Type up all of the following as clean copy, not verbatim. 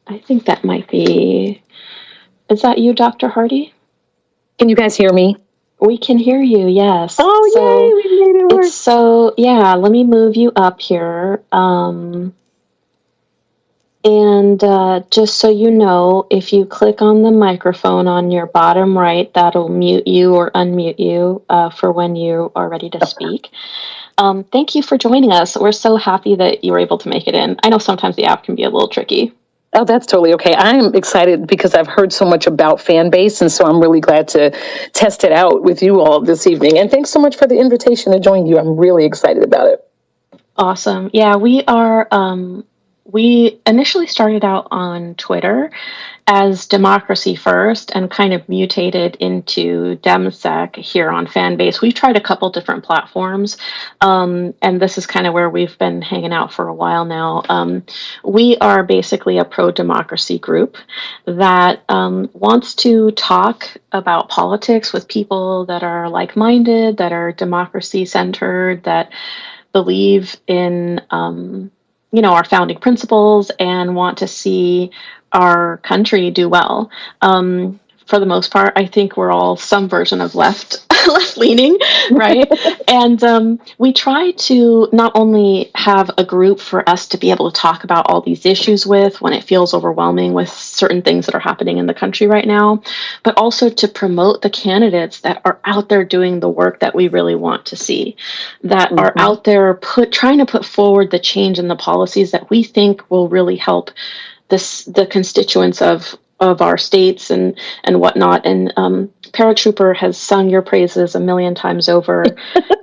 I think that might be, is that you, Dr. Hardy? Can you guys hear me? We can hear you, yes. Oh, yay, we made it work. Let me move you up here. Just so you know, if you click on the microphone on your bottom right, that'll mute you or unmute you for when you are ready to speak. Thank you for joining us. We're so happy that you were able to make it in. I know sometimes the app can be a little tricky. Oh, that's totally okay. I'm excited because I've heard so much about Fanbase, and so I'm really glad to test it out with you all this evening. And thanks so much for the invitation to join you. I'm really excited about it. Awesome. Yeah, we are. We initially started out on Twitter as Democracy First and kind of mutated into DEMSEC here on Fanbase. We've tried a couple different platforms, and this is kind of where we've been hanging out for a while now. We are basically a pro-democracy group that wants to talk about politics with people that are like-minded, that are democracy-centered, that believe in our founding principles and want to see our country do well. For the most part, I think we're all some version of left leaning, right? And we try to not only have a group for us to be able to talk about all these issues with when it feels overwhelming with certain things that are happening in the country right now, but also to promote the candidates that are out there doing the work that we really want to see, that are out there trying to put forward the change in the policies that we think will really help the constituents of our states and whatnot. And Paratrooper has sung your praises a million times over.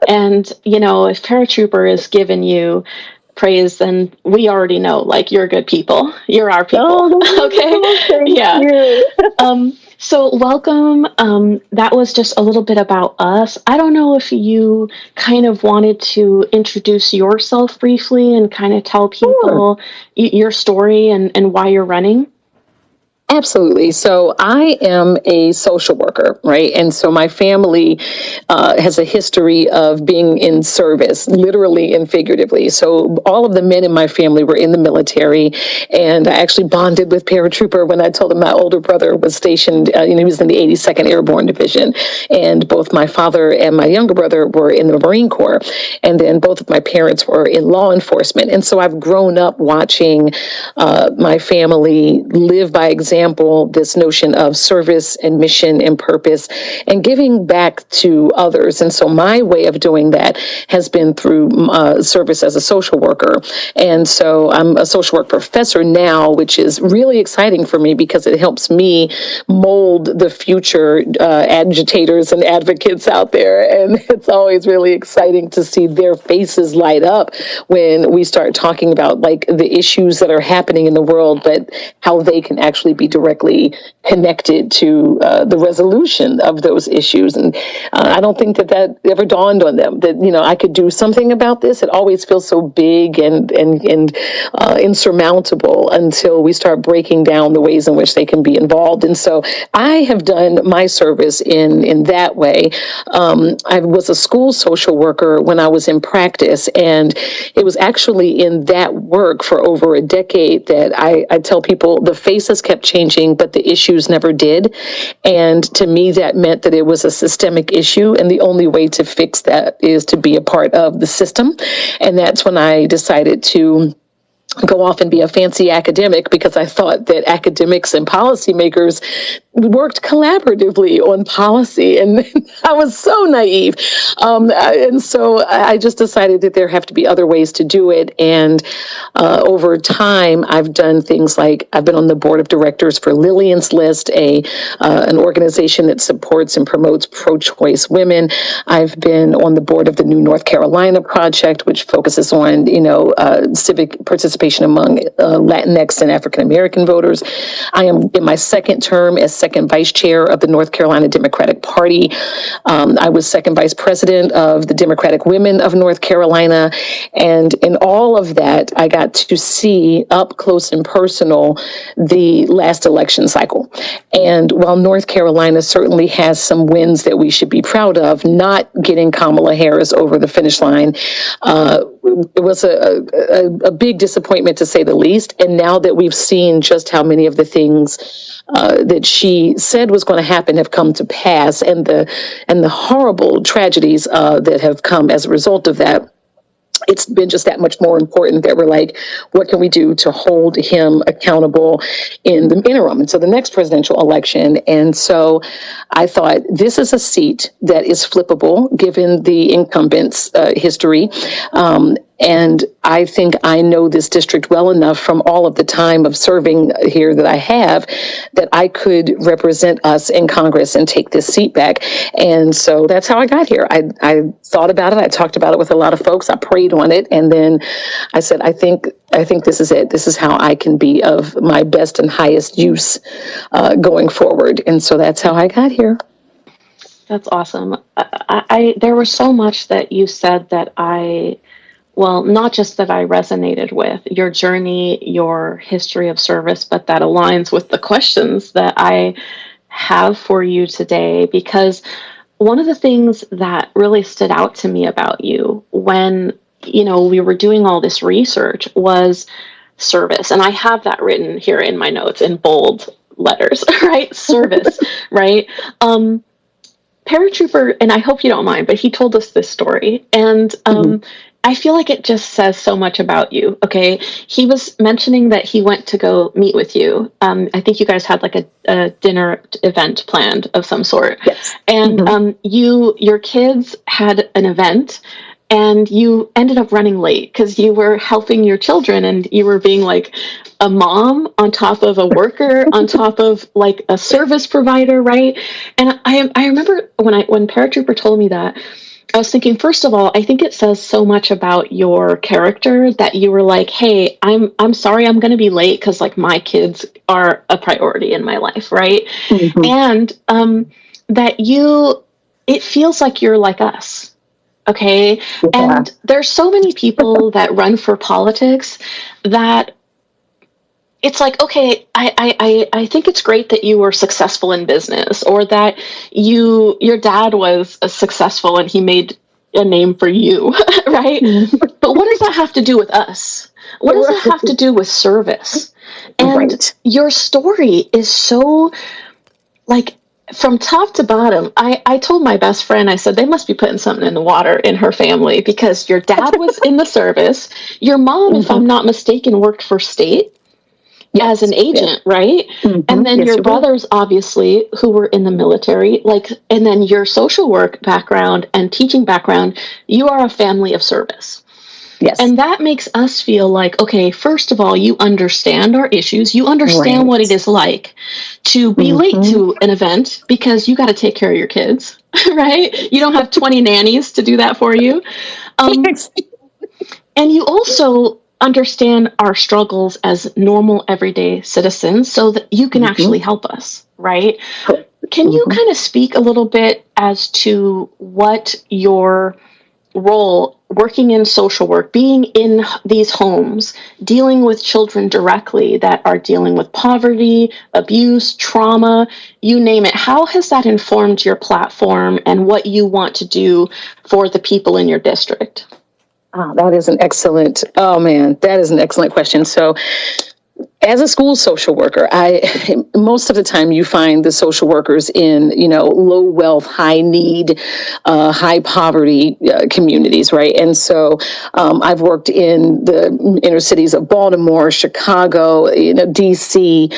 And, if Paratrooper is giving you praise, then we already know, like, you're good people. You're our people. Okay? Yeah. So welcome. That was just a little bit about us. I don't know if you kind of wanted to introduce yourself briefly and kind of tell people your story and why you're running. Absolutely. So I am a social worker, right? And so my family has a history of being in service, literally and figuratively. So all of the men in my family were in the military, and I actually bonded with Paratrooper when I told him my older brother was stationed, he was in the 82nd Airborne Division, and both my father and my younger brother were in the Marine Corps, and then both of my parents were in law enforcement. And so I've grown up watching my family live by example this notion of service and mission and purpose and giving back to others. And so my way of doing that has been through service as a social worker. And so I'm a social work professor now, which is really exciting for me because it helps me mold the future agitators and advocates out there. And it's always really exciting to see their faces light up when we start talking about like the issues that are happening in the world, but how they can actually be directly connected to the resolution of those issues. And I don't think that ever dawned on them that, I could do something about this. It always feels so big and insurmountable until we start breaking down the ways in which they can be involved. And so I have done my service in that way. I was a school social worker when I was in practice, and it was actually in that work for over a decade that I tell people the faces kept changing, but the issues never did. And to me, that meant that it was a systemic issue, and the only way to fix that is to be a part of the system. And that's when I decided to go off and be a fancy academic, because I thought that academics and policymakers worked collaboratively on policy, and I was so naive. And so I just decided that there have to be other ways to do it. And over time, I've done things like I've been on the board of directors for Lillian's List, an organization that supports and promotes pro-choice women. I've been on the board of the New North Carolina Project, which focuses on, civic participation among Latinx and African American voters. I am in my second term as second vice chair of the North Carolina Democratic Party. I was second vice president of the Democratic Women of North Carolina. And in all of that, I got to see up close and personal the last election cycle. And while North Carolina certainly has some wins that we should be proud of, not getting Kamala Harris over the finish line it was a big disappointment, to say the least. And now that we've seen just how many of the things that she said was going to happen have come to pass, and the horrible tragedies that have come as a result of that, it's been just that much more important that we're like, what can we do to hold him accountable in the interim until the next presidential election? And so I thought, this is a seat that is flippable given the incumbent's history. And I think I know this district well enough from all of the time of serving here that I have, that I could represent us in Congress and take this seat back. And so that's how I got here. I thought about it. I talked about it with a lot of folks. I prayed on it. And then I said, I think this is it. This is how I can be of my best and highest use going forward. And so that's how I got here. That's awesome. There was so much that you said that not just that I resonated with, your journey, your history of service, but that aligns with the questions that I have for you today. Because one of the things that really stood out to me about you when, we were doing all this research was service. And I have that written here in my notes in bold letters, right? Service, right? Paratrooper, and I hope you don't mind, but he told us this story. And I feel like it just says so much about you. Okay. He was mentioning that he went to go meet with you. I think you guys had like a dinner event planned of some sort. Yes. And your kids had an event, and you ended up running late because you were helping your children, and you were being like a mom on top of a worker on top of like a service provider, right? And I remember when Paratrooper told me that, I was thinking, first of all, I think it says so much about your character that you were like, hey, I'm sorry I'm going to be late because like my kids are a priority in my life, right? And that it feels like you're like us. Okay. Yeah. And there's so many people that run for politics that it's like, okay, I think it's great that you were successful in business, or that your dad was successful and he made a name for you, right? But what does that have to do with us? What does it have to do with service? And your story is so like, from top to bottom, I told my best friend, I said, they must be putting something in the water in her family, because your dad was in the service. Your mom, if I'm not mistaken, worked for state as an agent, right? And then your brothers, obviously, who were in the military, and then your social work background and teaching background, you are a family of service. Yes. And that makes us feel like, okay, first of all, you understand our issues. You understand what it is like to be late to an event because you got to take care of your kids, right? You don't have 20 nannies to do that for you. And you also understand our struggles as normal, everyday citizens so that you can actually help us, right? Can you kind of speak a little bit as to what your role working in social work, being in these homes, dealing with children directly that are dealing with poverty, abuse, trauma, you name it. How has that informed your platform and what you want to do for the people in your district? That is an excellent question. So as a school social worker, most of the time you find the social workers in, low wealth, high need, high poverty communities, right? And so I've worked in the inner cities of Baltimore, Chicago, DC,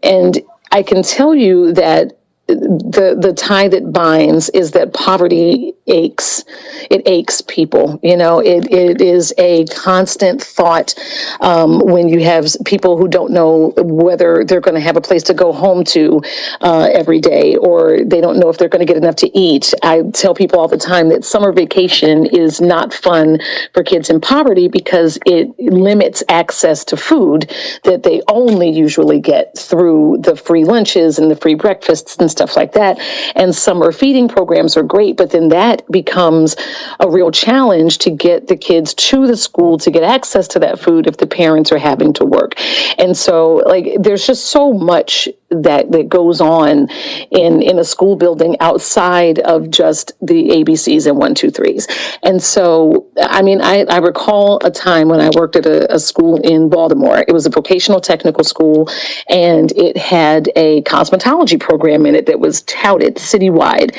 and I can tell you that the tie that binds is that poverty aches. It aches people. It is a constant thought when you have people who don't know whether they're going to have a place to go home to every day, or they don't know if they're going to get enough to eat. I tell people all the time that summer vacation is not fun for kids in poverty because it limits access to food that they only usually get through the free lunches and the free breakfasts and stuff like that. And summer feeding programs are great, but then that becomes a real challenge to get the kids to the school to get access to that food if the parents are having to work. And so there's just so much that goes on in a school building outside of just the ABCs and 1, 2, 3s. And so, I mean, I recall a time when I worked at a school in Baltimore. It was a vocational technical school, and it had a cosmetology program in it that was touted citywide.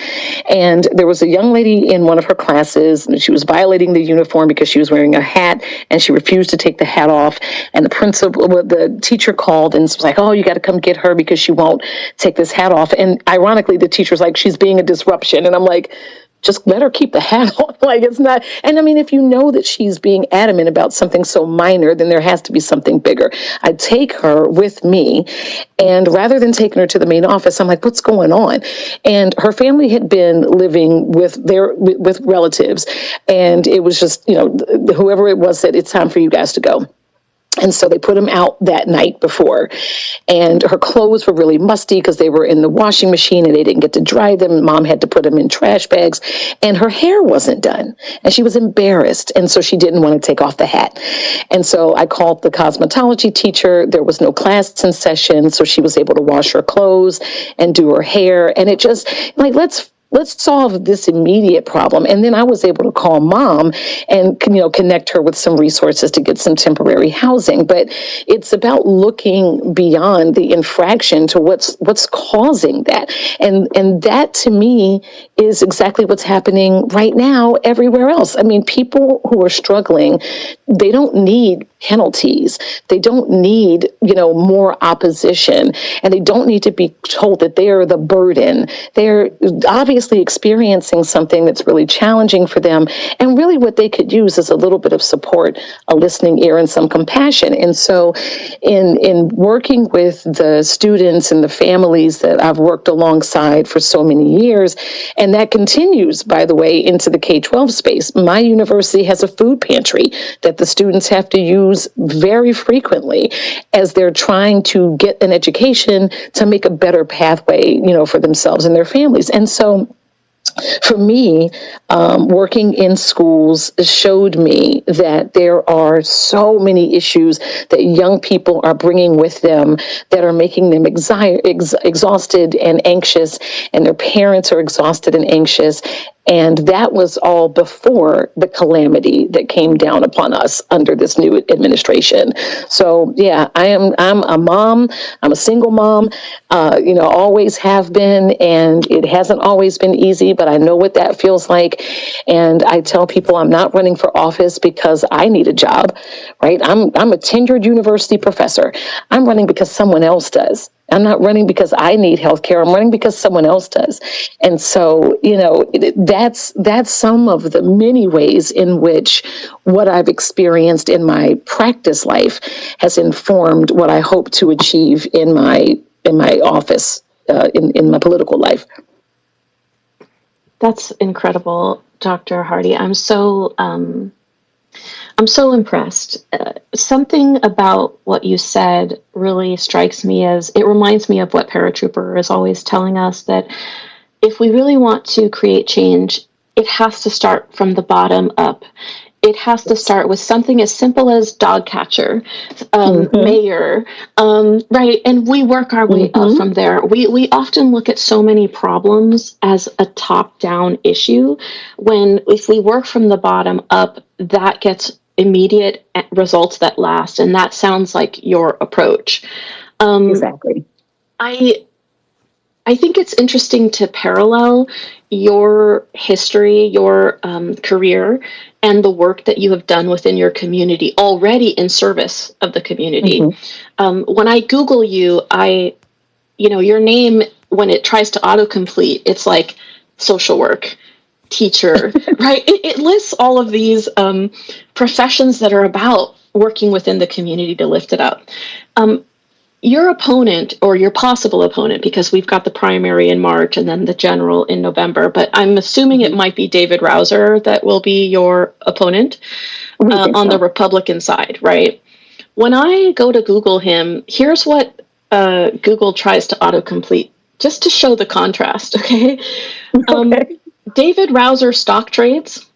And there was a young lady in one of her classes, and she was violating the uniform because she was wearing a hat, and she refused to take the hat off. And the teacher called and was like, "Oh, you got to come get her because she won't take this hat off." And ironically, the teacher's like, "She's being a disruption." And I'm like, just let her keep the hat on. Like, it's not. And I mean, if you know that she's being adamant about something so minor, then there has to be something bigger. I take her with me, and rather than taking her to the main office, I'm like, what's going on? And her family had been living with relatives, and it was just, whoever it was said, "It's time for you guys to go." And so they put him out that night before, and her clothes were really musty because they were in the washing machine and they didn't get to dry them. Mom had to put them in trash bags, and her hair wasn't done, and she was embarrassed. And so she didn't want to take off the hat. And so I called the cosmetology teacher. There was no class in session, so she was able to wash her clothes and do her hair. And it just like, let's solve this immediate problem. And then I was able to call Mom and, connect her with some resources to get some temporary housing. But it's about looking beyond the infraction to what's causing that. And that, to me, is exactly what's happening right now everywhere else. I mean, people who are struggling, they don't need penalties. They don't need, more opposition, and they don't need to be told that they are the burden. They're obviously experiencing something that's really challenging for them, and really what they could use is a little bit of support, a listening ear, and some compassion. And so in working with the students and the families that I've worked alongside for so many years, and that continues, by the way, into the K-12 space. My university has a food pantry that the students have to use very frequently as they're trying to get an education to make a better pathway, for themselves and their families. And so for me, working in schools showed me that there are so many issues that young people are bringing with them that are making them exhausted and anxious, and their parents are exhausted and anxious. And that was all before the calamity that came down upon us under this new administration. So yeah, I'm a mom. I'm a single mom, always have been, and it hasn't always been easy, but I know what that feels like. And I tell people I'm not running for office because I need a job, right? I'm a tenured university professor. I'm running because someone else does. I'm not running because I need healthcare. I'm running because someone else does. And so, that's some of the many ways in which what I've experienced in my practice life has informed what I hope to achieve in my office, in my political life. That's incredible, Dr. Hardy. I'm so impressed. Something about what you said really strikes me as, it reminds me of what Paratrooper is always telling us, that if we really want to create change, it has to start from the bottom up. It has to start with something as simple as dog catcher, mayor, right? And we work our way up from there. We often look at so many problems as a top-down issue, when if we work from the bottom up, that gets immediate results that last. And that sounds like your approach. Exactly. I think it's interesting to parallel your history, your career, and the work that you have done within your community already in service of the community. When I Google you, your name, when it tries to autocomplete, it's like social work, teacher, right? It lists all of these professions that are about working within the community to lift it up. Your opponent, or your possible opponent, because we've got the primary in March and then the general in November, but I'm assuming it might be David Rouser that will be your opponent on the Republican side, right? When I go to Google him, here's what Google tries to autocomplete, just to show the contrast, okay? David Rouser stock trades,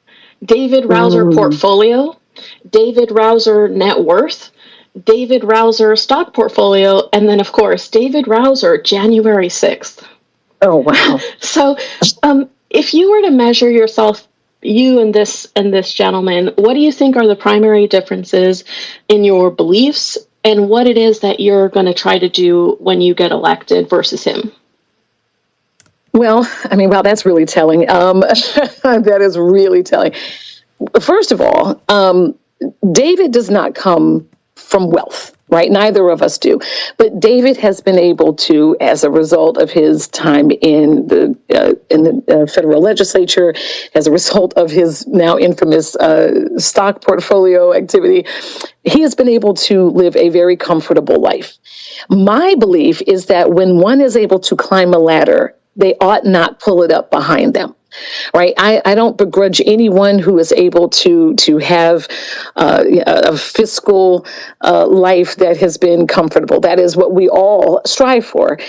David Rouser portfolio, David Rouser net worth, David Rouser stock portfolio, and then of course David Rouser January 6th. Oh, wow. So if you were to measure yourself, you and this gentleman, what do you think are the primary differences in your beliefs and what it is that you're going to try to do when you get elected versus him? Well, I mean, wow, that's really telling. That is really telling. First of all, David does not come from wealth, right? Neither of us do. But David has been able to, as a result of his time in the federal legislature, as a result of his now infamous stock portfolio activity, he has been able to live a very comfortable life. My belief is that when one is able to climb a ladder, they ought not pull it up behind them. Right. I don't begrudge anyone who is able to have a fiscal life that has been comfortable. That is what we all strive for.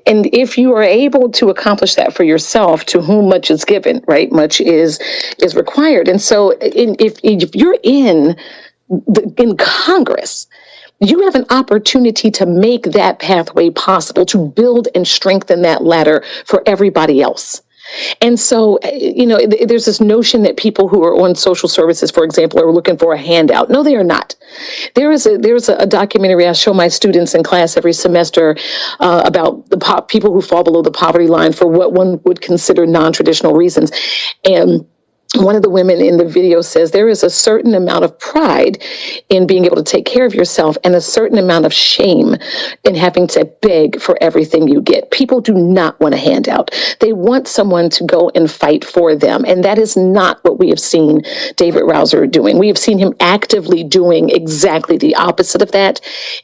And if you are able to accomplish that for yourself, to whom much is given, right, much is required. And so if you're in Congress, you have an opportunity to make that pathway possible, to build and strengthen that ladder for everybody else. And so, there's this notion that people who are on social services, for example, are looking for a handout. No, they are not. There's a documentary I show my students in class every semester about the people who fall below the poverty line for what one would consider non-traditional reasons. And one of the women in the video says there is a certain amount of pride in being able to take care of yourself and a certain amount of shame in having to beg for everything you get. People do not want a handout. They want someone to go and fight for them. And that is not what we have seen David Rouser doing. We have seen him actively doing exactly the opposite of that.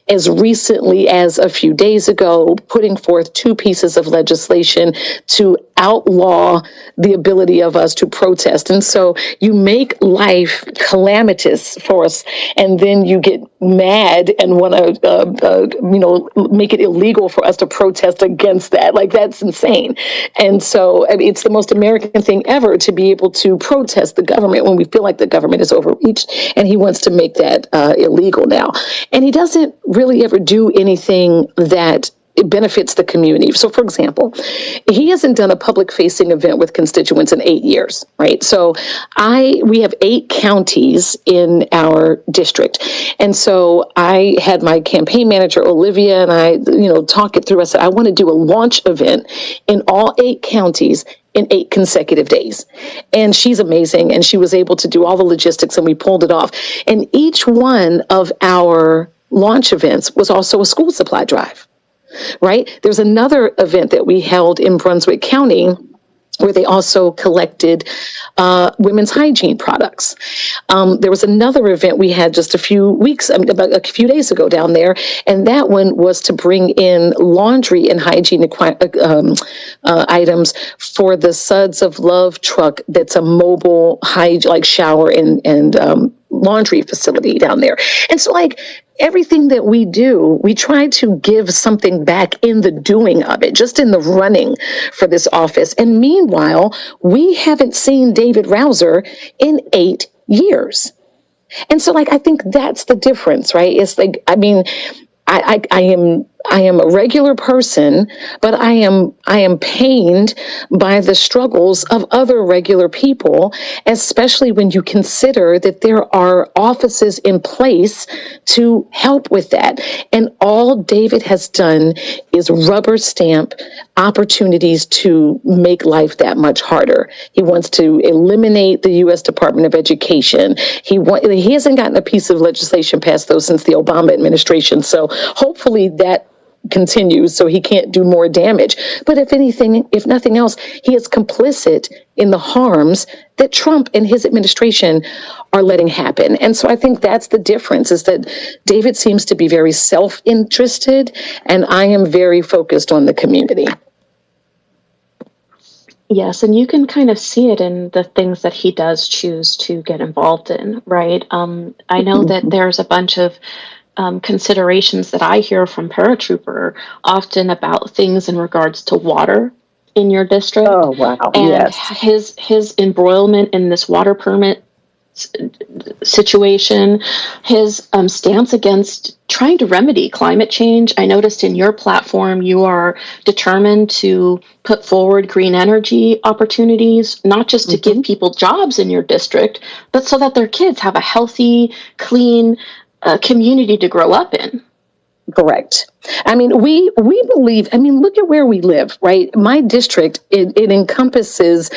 As recently as a few days ago, putting forth 2 pieces of legislation to outlaw the ability of us to protest. And so you make life calamitous for us, and then you get mad and want to, make it illegal for us to protest against that. Like, that's insane. And so it's the most American thing ever to be able to protest the government when we feel like the government is overreached, and he wants to make that illegal now. And he doesn't really ever do anything that it benefits the community. So, for example, he hasn't done a public-facing event with constituents in 8 years, right? So we have 8 counties in our district. And so I had my campaign manager, Olivia, and I, talk it through. I said, I want to do a launch event in all 8 counties in 8 consecutive days. And she's amazing. And she was able to do all the logistics, and we pulled it off. And each one of our launch events was also a school supply drive. Right? There's another event that we held in Brunswick County where they also collected women's hygiene products. There was another event we had just about a few days ago down there, and that one was to bring in laundry and hygiene items for the Suds of Love truck. That's a mobile shower and laundry facility down there. And so, everything that we do, we try to give something back in the doing of it, just in the running for this office. And meanwhile, we haven't seen David Rouser in 8 years. And so, I think that's the difference, right? It's I am a regular person, but I am pained by the struggles of other regular people, especially when you consider that there are offices in place to help with that. And all David has done is rubber stamp opportunities to make life that much harder. He wants to eliminate the U.S. Department of Education. He hasn't gotten a piece of legislation passed, though, since the Obama administration. So hopefully that continues so he can't do more damage. But if nothing else, he is complicit in the harms that Trump and his administration are letting happen. And so I think that's the difference, is that David seems to be very self-interested, and I am very focused on the community. Yes, and you can kind of see it in the things that he does choose to get involved in, right? I know that there's a bunch of considerations that I hear from paratrooper often about things in regards to water in your district. Oh, wow. And yes. his embroilment in this water permit situation, his stance against trying to remedy climate change. I noticed in your platform you are determined to put forward green energy opportunities, not just to give people jobs in your district, but so that their kids have a healthy, clean community to grow up in. Correct. I mean, we believe, I mean, look at where we live, right? My district, it encompasses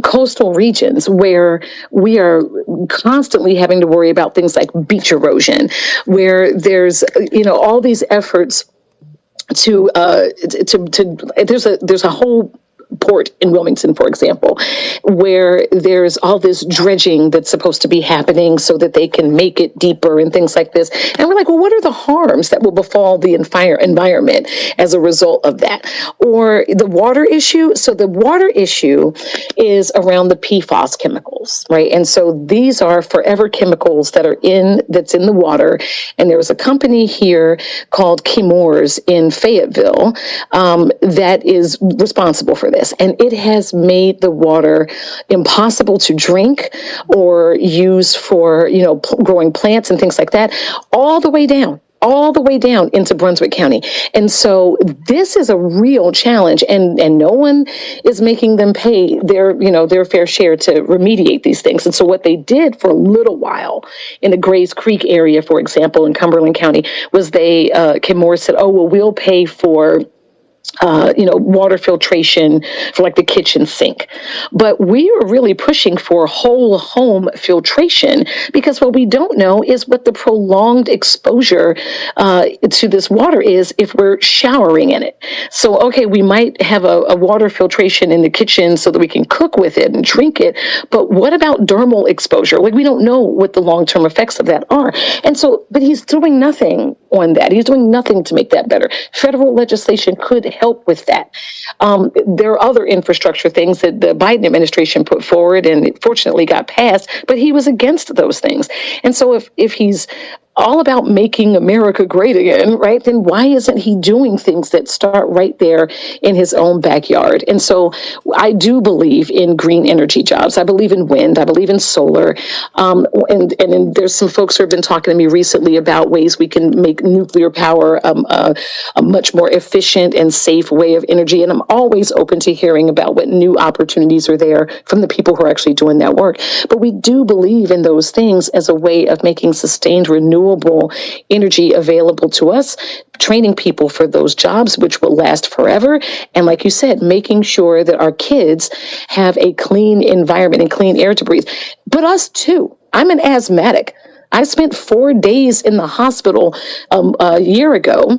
coastal regions where we are constantly having to worry about things like beach erosion, where there's, all these efforts to there's a whole port in Wilmington, for example, where there's all this dredging that's supposed to be happening so that they can make it deeper and things like this. And we're like, well, what are the harms that will befall the environment as a result of that? Or the water issue. So the water issue is around the PFAS chemicals, right? And so these are forever chemicals that's in the water. And there was a company here called Chemours in Fayetteville that is responsible for this. And it has made the water impossible to drink or use for, growing plants and things like that, all the way down into Brunswick County. And so this is a real challenge, and no one is making them pay their fair share to remediate these things. And so what they did for a little while in the Grays Creek area, for example, in Cumberland County, was Kimura said, oh, well, we'll pay for water filtration for like the kitchen sink. But we are really pushing for whole home filtration, because what we don't know is what the prolonged exposure to this water is if we're showering in it. So, okay, we might have a water filtration in the kitchen so that we can cook with it and drink it. But what about dermal exposure? Like, we don't know what the long-term effects of that are. And so, but he's doing nothing on that. He's doing nothing to make that better. Federal legislation could help with that. There are other infrastructure things that the Biden administration put forward and it fortunately got passed, but he was against those things. And so if he's all about making America great again, right, then why isn't he doing things that start right there in his own backyard? And so I do believe in green energy jobs. I believe in wind. I believe in solar. And there's some folks who have been talking to me recently about ways we can make nuclear power a much more efficient and safe way of energy. And I'm always open to hearing about what new opportunities are there from the people who are actually doing that work. But we do believe in those things as a way of making sustained renewable energy available to us, training people for those jobs, which will last forever. And like you said, making sure that our kids have a clean environment and clean air to breathe. But us too. I'm an asthmatic. I spent 4 days in the hospital a year ago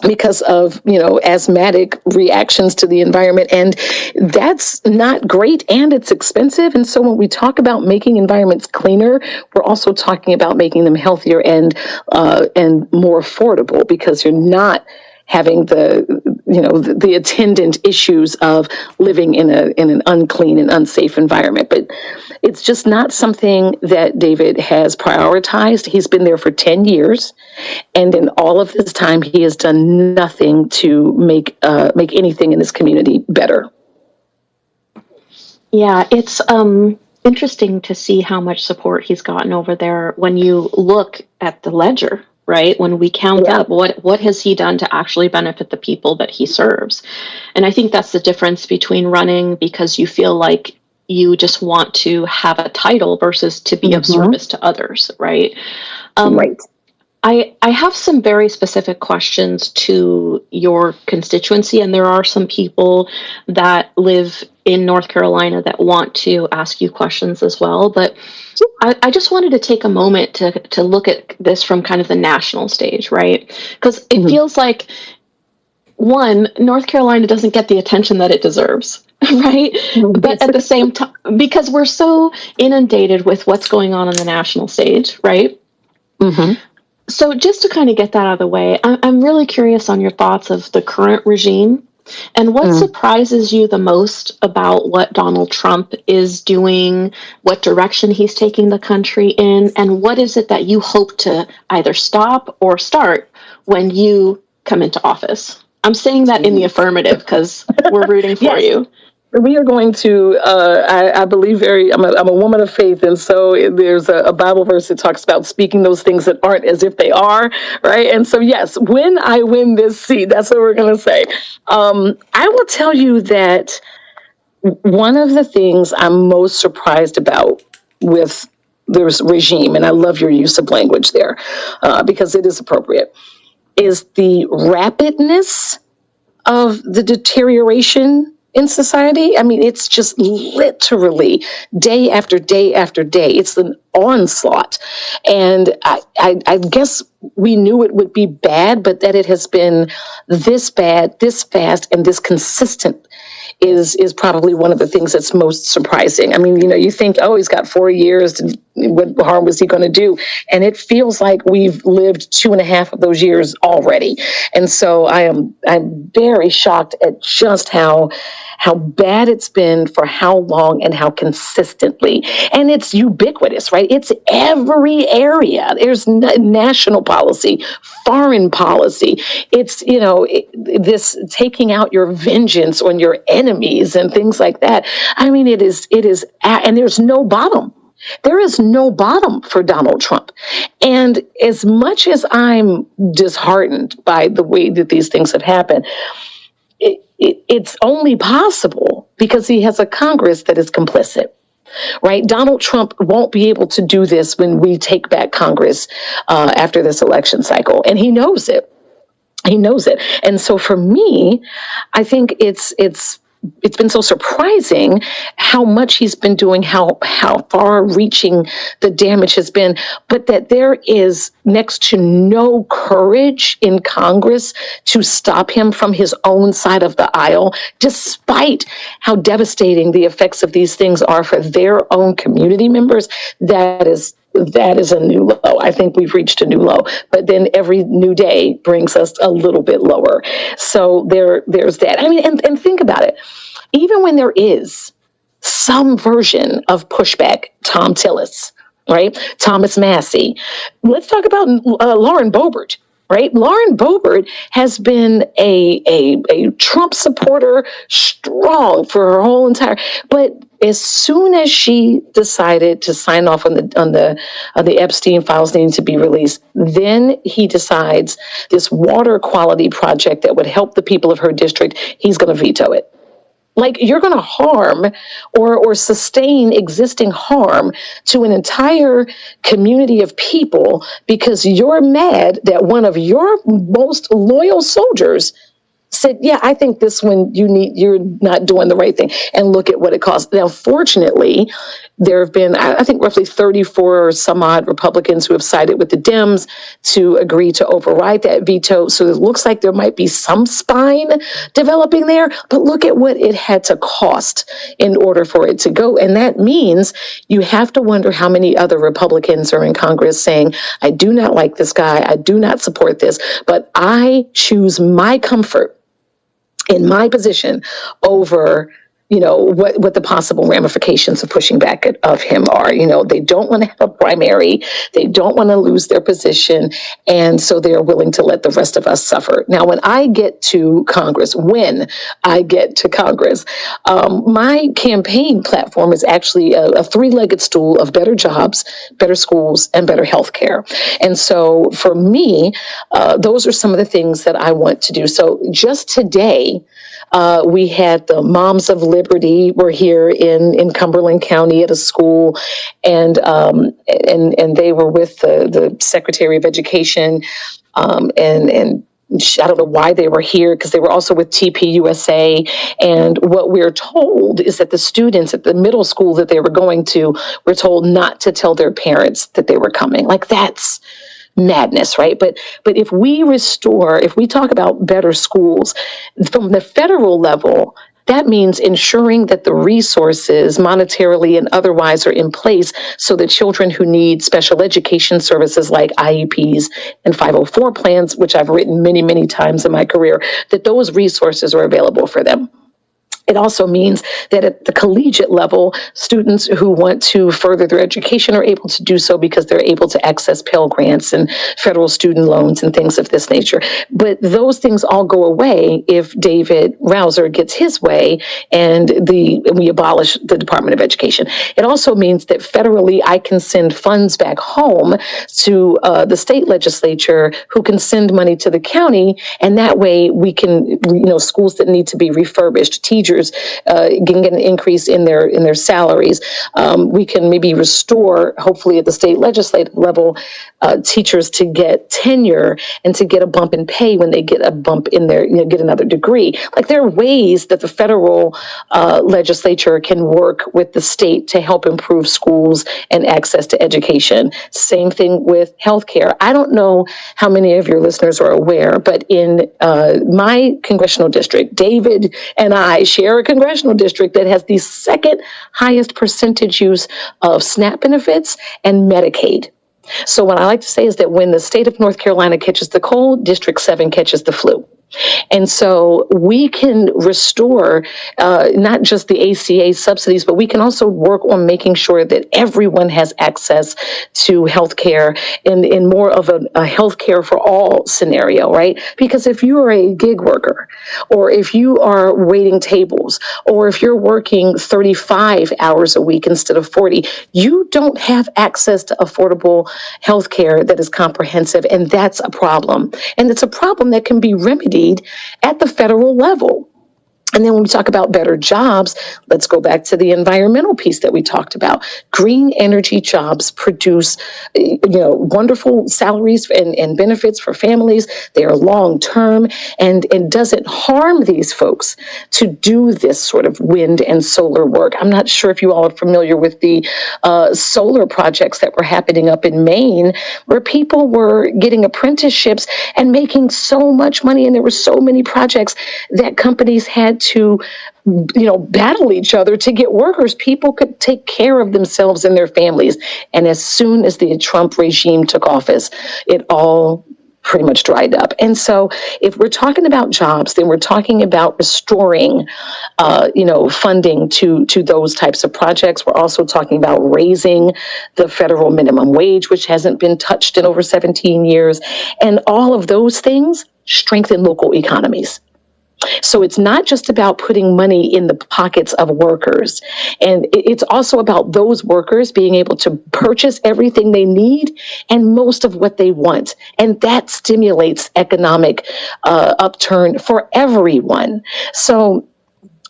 because of, asthmatic reactions to the environment. And that's not great, and it's expensive. And so when we talk about making environments cleaner, we're also talking about making them healthier and more affordable, because you're not having the attendant issues of living in an unclean and unsafe environment. But it's just not something that David has prioritized. He's been there for 10 years. And in all of this time, he has done nothing to make anything in this community better. Yeah, it's interesting to see how much support he's gotten over there when you look at the ledger, right? When we count up what has he done to actually benefit the people that he serves. And I think that's the difference between running because you feel like you just want to have a title versus to be of service to others, right? Right. I have some very specific questions to your constituency, and there are some people that live in North Carolina that want to ask you questions as well. But I just wanted to take a moment to look at this from kind of the national stage, right? Because it feels like, one, North Carolina doesn't get the attention that it deserves. Right. But at the same time, because we're so inundated with what's going on the national stage. Right. So just to kind of get that out of the way, I'm really curious on your thoughts of the current regime and what surprises you the most about what Donald Trump is doing, what direction he's taking the country in, and what is it that you hope to either stop or start when you come into office? I'm saying that in the affirmative because we're rooting for you. We are going to, I believe I'm a woman of faith. And so there's a Bible verse that talks about speaking those things that aren't as if they are, right? And so, yes, when I win this seat, that's what we're going to say. I will tell you that one of the things I'm most surprised about with this regime, and I love your use of language there because it is appropriate, is the rapidness of the deterioration in society. I mean, it's just literally day after day after day. It's an onslaught. And I guess we knew it would be bad, but that it has been this bad, this fast, and this consistent is probably one of the things that's most surprising. I mean, you think, oh, he's got 4 years. What harm was he going to do? And it feels like we've lived 2.5 of those years already. And so I'm very shocked at just how bad it's been for how long and how consistently. And it's ubiquitous, right? It's every area. There's national policy, foreign policy. It's, this taking out your vengeance on your enemies and things like that. I mean, it is, and there's no bottom. There is no bottom for Donald Trump. And as much as I'm disheartened by the way that these things have happened, it's only possible because he has a Congress that is complicit, right? Donald Trump won't be able to do this when we take back Congress after this election cycle. And he knows it. He knows it. And so for me, I think it's been so surprising how much he's been doing, how far reaching the damage has been, but that there is next to no courage in Congress to stop him from his own side of the aisle, despite how devastating the effects of these things are for their own community members. That is a new low. I think we've reached a new low, but then every new day brings us a little bit lower. So there's that. I mean, and think about it. Even when there is some version of pushback, Tom Tillis, right? Thomas Massey. Let's talk about Lauren Boebert. Right? Lauren Boebert has been a Trump supporter strong for her whole entire, but as soon as she decided to sign off on the Epstein files needing to be released, then he decides this water quality project that would help the people of her district, he's going to veto it. Like, you're going to harm or sustain existing harm to an entire community of people because you're mad that one of your most loyal soldiers said, yeah, I think this one you're not doing the right thing, and look at what it costs. Now, fortunately, there have been, I think, roughly 34 or some odd Republicans who have sided with the Dems to agree to override that veto. So it looks like there might be some spine developing there, but look at what it had to cost in order for it to go. And that means you have to wonder how many other Republicans are in Congress saying, I do not like this guy, I do not support this, but I choose my comfort in my position over, what the possible ramifications of pushing back of him are. They don't want to have a primary. They don't want to lose their position. And so they're willing to let the rest of us suffer. Now, when I get to Congress, my campaign platform is actually a three-legged stool of better jobs, better schools, and better healthcare. And so for me, those are some of the things that I want to do. So just today, we had the Moms of Liberty were here in Cumberland County at a school, and they were with the Secretary of Education, and I don't know why they were here, because they were also with TPUSA. And what we're told is that the students at the middle school that they were going to were told not to tell their parents that they were coming. Like, that's madness, right? But if we talk about better schools from the federal level, that means ensuring that the resources monetarily and otherwise are in place so that children who need special education services like IEPs and 504 plans, which I've written many, many times in my career, that those resources are available for them. It also means that at the collegiate level, students who want to further their education are able to do so because they're able to access Pell Grants and federal student loans and things of this nature. But those things all go away if David Rouser gets his way and we abolish the Department of Education. It also means that federally I can send funds back home to the state legislature, who can send money to the county, and that way we can, schools that need to be refurbished, teachers can get an increase in their salaries. We can maybe restore, hopefully at the state legislative level, teachers to get tenure and to get a bump in pay when they get a bump in their, get another degree. Like, there are ways that the federal legislature can work with the state to help improve schools and access to education. Same thing with healthcare. I don't know how many of your listeners are aware, but in my congressional district, David and I share a congressional district that has the second highest percentage use of SNAP benefits and Medicaid. So what I like to say is that when the state of North Carolina catches the cold, District 7 catches the flu. And so we can restore not just the ACA subsidies, but we can also work on making sure that everyone has access to healthcare in more of a healthcare for all scenario, right? Because if you are a gig worker, or if you are waiting tables, or if you're working 35 hours a week instead of 40, you don't have access to affordable healthcare that is comprehensive, and that's a problem. And it's a problem that can be remedied at the federal level. And then when we talk about better jobs, let's go back to the environmental piece that we talked about. Green energy jobs produce, wonderful salaries and benefits for families. They are long-term, and it doesn't harm these folks to do this sort of wind and solar work. I'm not sure if you all are familiar with the solar projects that were happening up in Maine, where people were getting apprenticeships and making so much money, and there were so many projects that companies had to battle each other to get workers. People could take care of themselves and their families. And as soon as the Trump regime took office, it all pretty much dried up. And so if we're talking about jobs, then we're talking about restoring, funding to those types of projects. We're also talking about raising the federal minimum wage, which hasn't been touched in over 17 years. And all of those things strengthen local economies. So it's not just about putting money in the pockets of workers. And it's also about those workers being able to purchase everything they need and most of what they want. And that stimulates economic upturn for everyone. So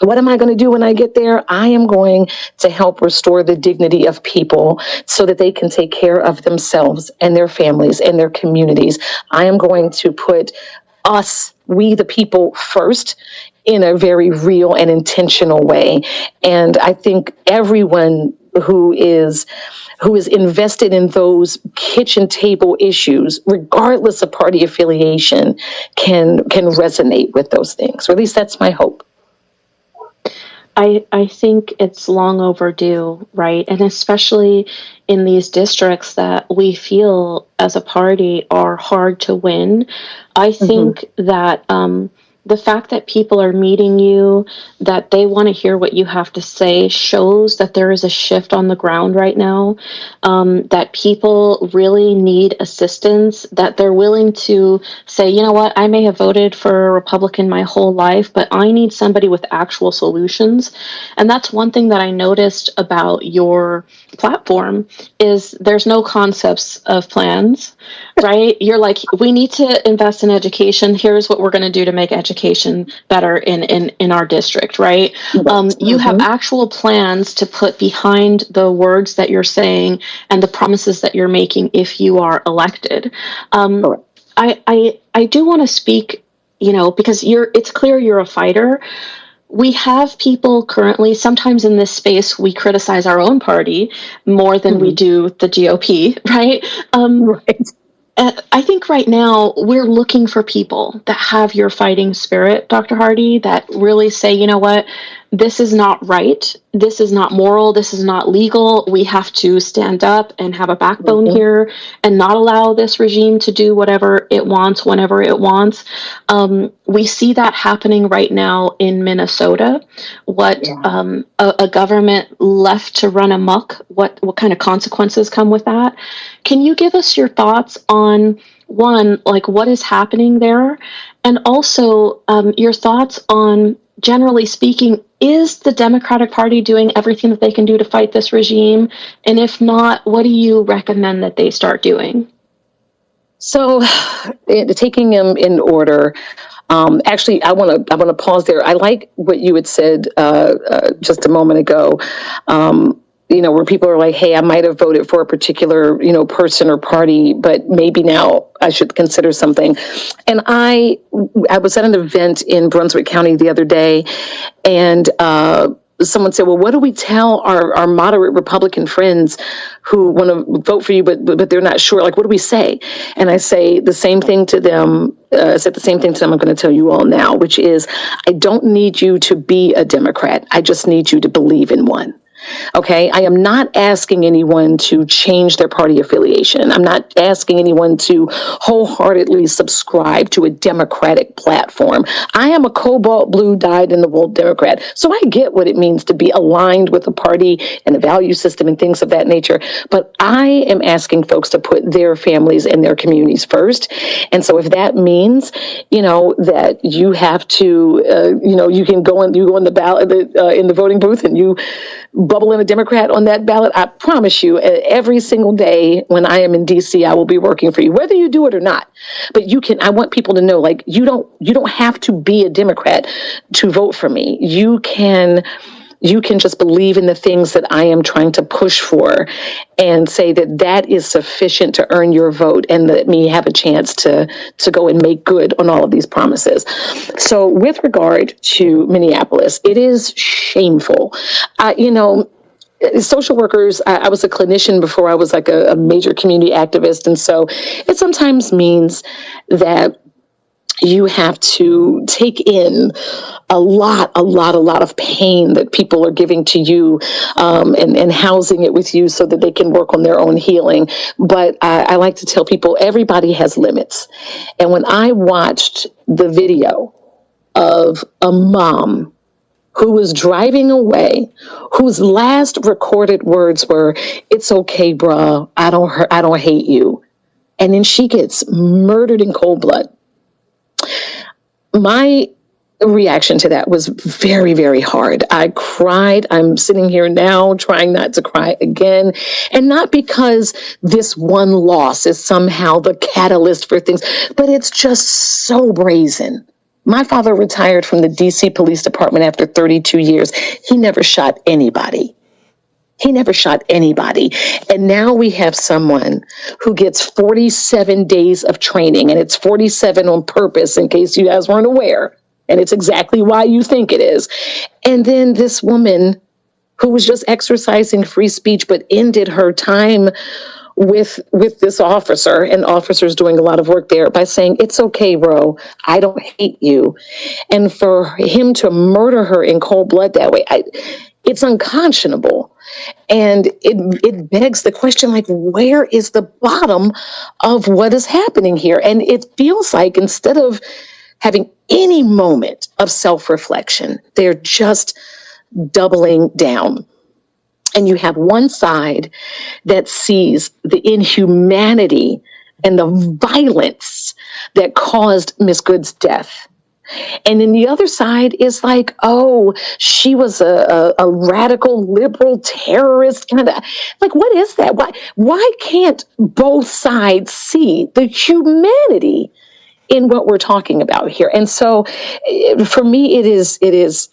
what am I going to do when I get there? I am going to help restore the dignity of people so that they can take care of themselves and their families and their communities. I am going to put us, we the people, first in a very real and intentional way. And I think everyone who is invested in those kitchen table issues, regardless of party affiliation, can resonate with those things. Or at least that's my hope. I think it's long overdue, right? And especially in these districts that we feel as a party are hard to win. I think that the fact that people are meeting you, that they want to hear what you have to say, shows that there is a shift on the ground right now, that people really need assistance, that they're willing to say, you know what, I may have voted for a Republican my whole life, but I need somebody with actual solutions. And that's one thing that I noticed about your platform is there's no concepts of plans, right? You're like, we need to invest in education. Here's what we're going to do to make education better in our district, right? You have actual plans to put behind the words that you're saying and the promises that you're making if you are elected. I do want to speak, because it's clear you're a fighter. We have people currently, sometimes in this space, we criticize our own party more than we do the GOP, right? Right. I think right now we're looking for people that have your fighting spirit, Dr. Hardy, that really say, you know what, this is not right. This is not moral. This is not legal. We have to stand up and have a backbone Mhm. here and not allow this regime to do whatever it wants, whenever it wants. We see that happening right now in Minnesota. What Yeah. a government left to run amok, what kind of consequences come with that? Can you give us your thoughts on one, like what is happening there, and also your thoughts on, generally speaking, is the Democratic Party doing everything that they can do to fight this regime? And if not, what do you recommend that they start doing? So, taking them in order. Actually, I want to pause there. I like what you had said just a moment ago. Where people are like, "Hey, I might have voted for a particular person or party, but maybe now I should consider something." And I was at an event in Brunswick County the other day, and someone said, "Well, what do we tell our moderate Republican friends who want to vote for you, but they're not sure? Like, what do we say?" And I say the same thing to them. I said the same thing to them. I'm going to tell you all now, which is, I don't need you to be a Democrat. I just need you to believe in one. Okay, I am not asking anyone to change their party affiliation. I'm not asking anyone to wholeheartedly subscribe to a Democratic platform. I am a cobalt blue, dyed-in-the-wool Democrat, so I get what it means to be aligned with a party and a value system and things of that nature. But I am asking folks to put their families and their communities first. And so if that means, that you have to, you can go in the ballot in the voting booth and you bubble in a Democrat on that ballot, I promise you, every single day when I am in DC, I will be working for you, whether you do it or not. But I want people to know, like, you don't have to be a Democrat to vote for me. You can just believe in the things that I am trying to push for and say that is sufficient to earn your vote and let me have a chance to go and make good on all of these promises. So with regard to Minneapolis, it is shameful. Social workers, I was a clinician before I was like a major community activist. And so it sometimes means that you have to take in a lot of pain that people are giving to you, and housing it with you so that they can work on their own healing. But I like to tell people everybody has limits. And when I watched the video of a mom who was driving away, whose last recorded words were, "It's okay, bruh, I don't hate you," and then she gets murdered in cold blood. My reaction to that was very, very hard. I cried. I'm sitting here now trying not to cry again. And not because this one loss is somehow the catalyst for things, but it's just so brazen. My father retired from the DC Police Department after 32 years. He never shot anybody. He never shot anybody. And now we have someone who gets 47 days of training, and it's 47 on purpose in case you guys weren't aware. And it's exactly why you think it is. And then this woman who was just exercising free speech, but ended her time with this officer, and officers doing a lot of work there, by saying, "It's okay, bro, I don't hate you." And for him to murder her in cold blood that way, it's unconscionable. And it begs the question, like, where is the bottom of what is happening here? And it feels like instead of having any moment of self-reflection, they're just doubling down. And you have one side that sees the inhumanity and the violence that caused Miss Good's death. And then the other side is like, oh, she was a radical liberal terrorist kind of, like, what is that? Why can't both sides see the humanity in what we're talking about here? And so for me, it is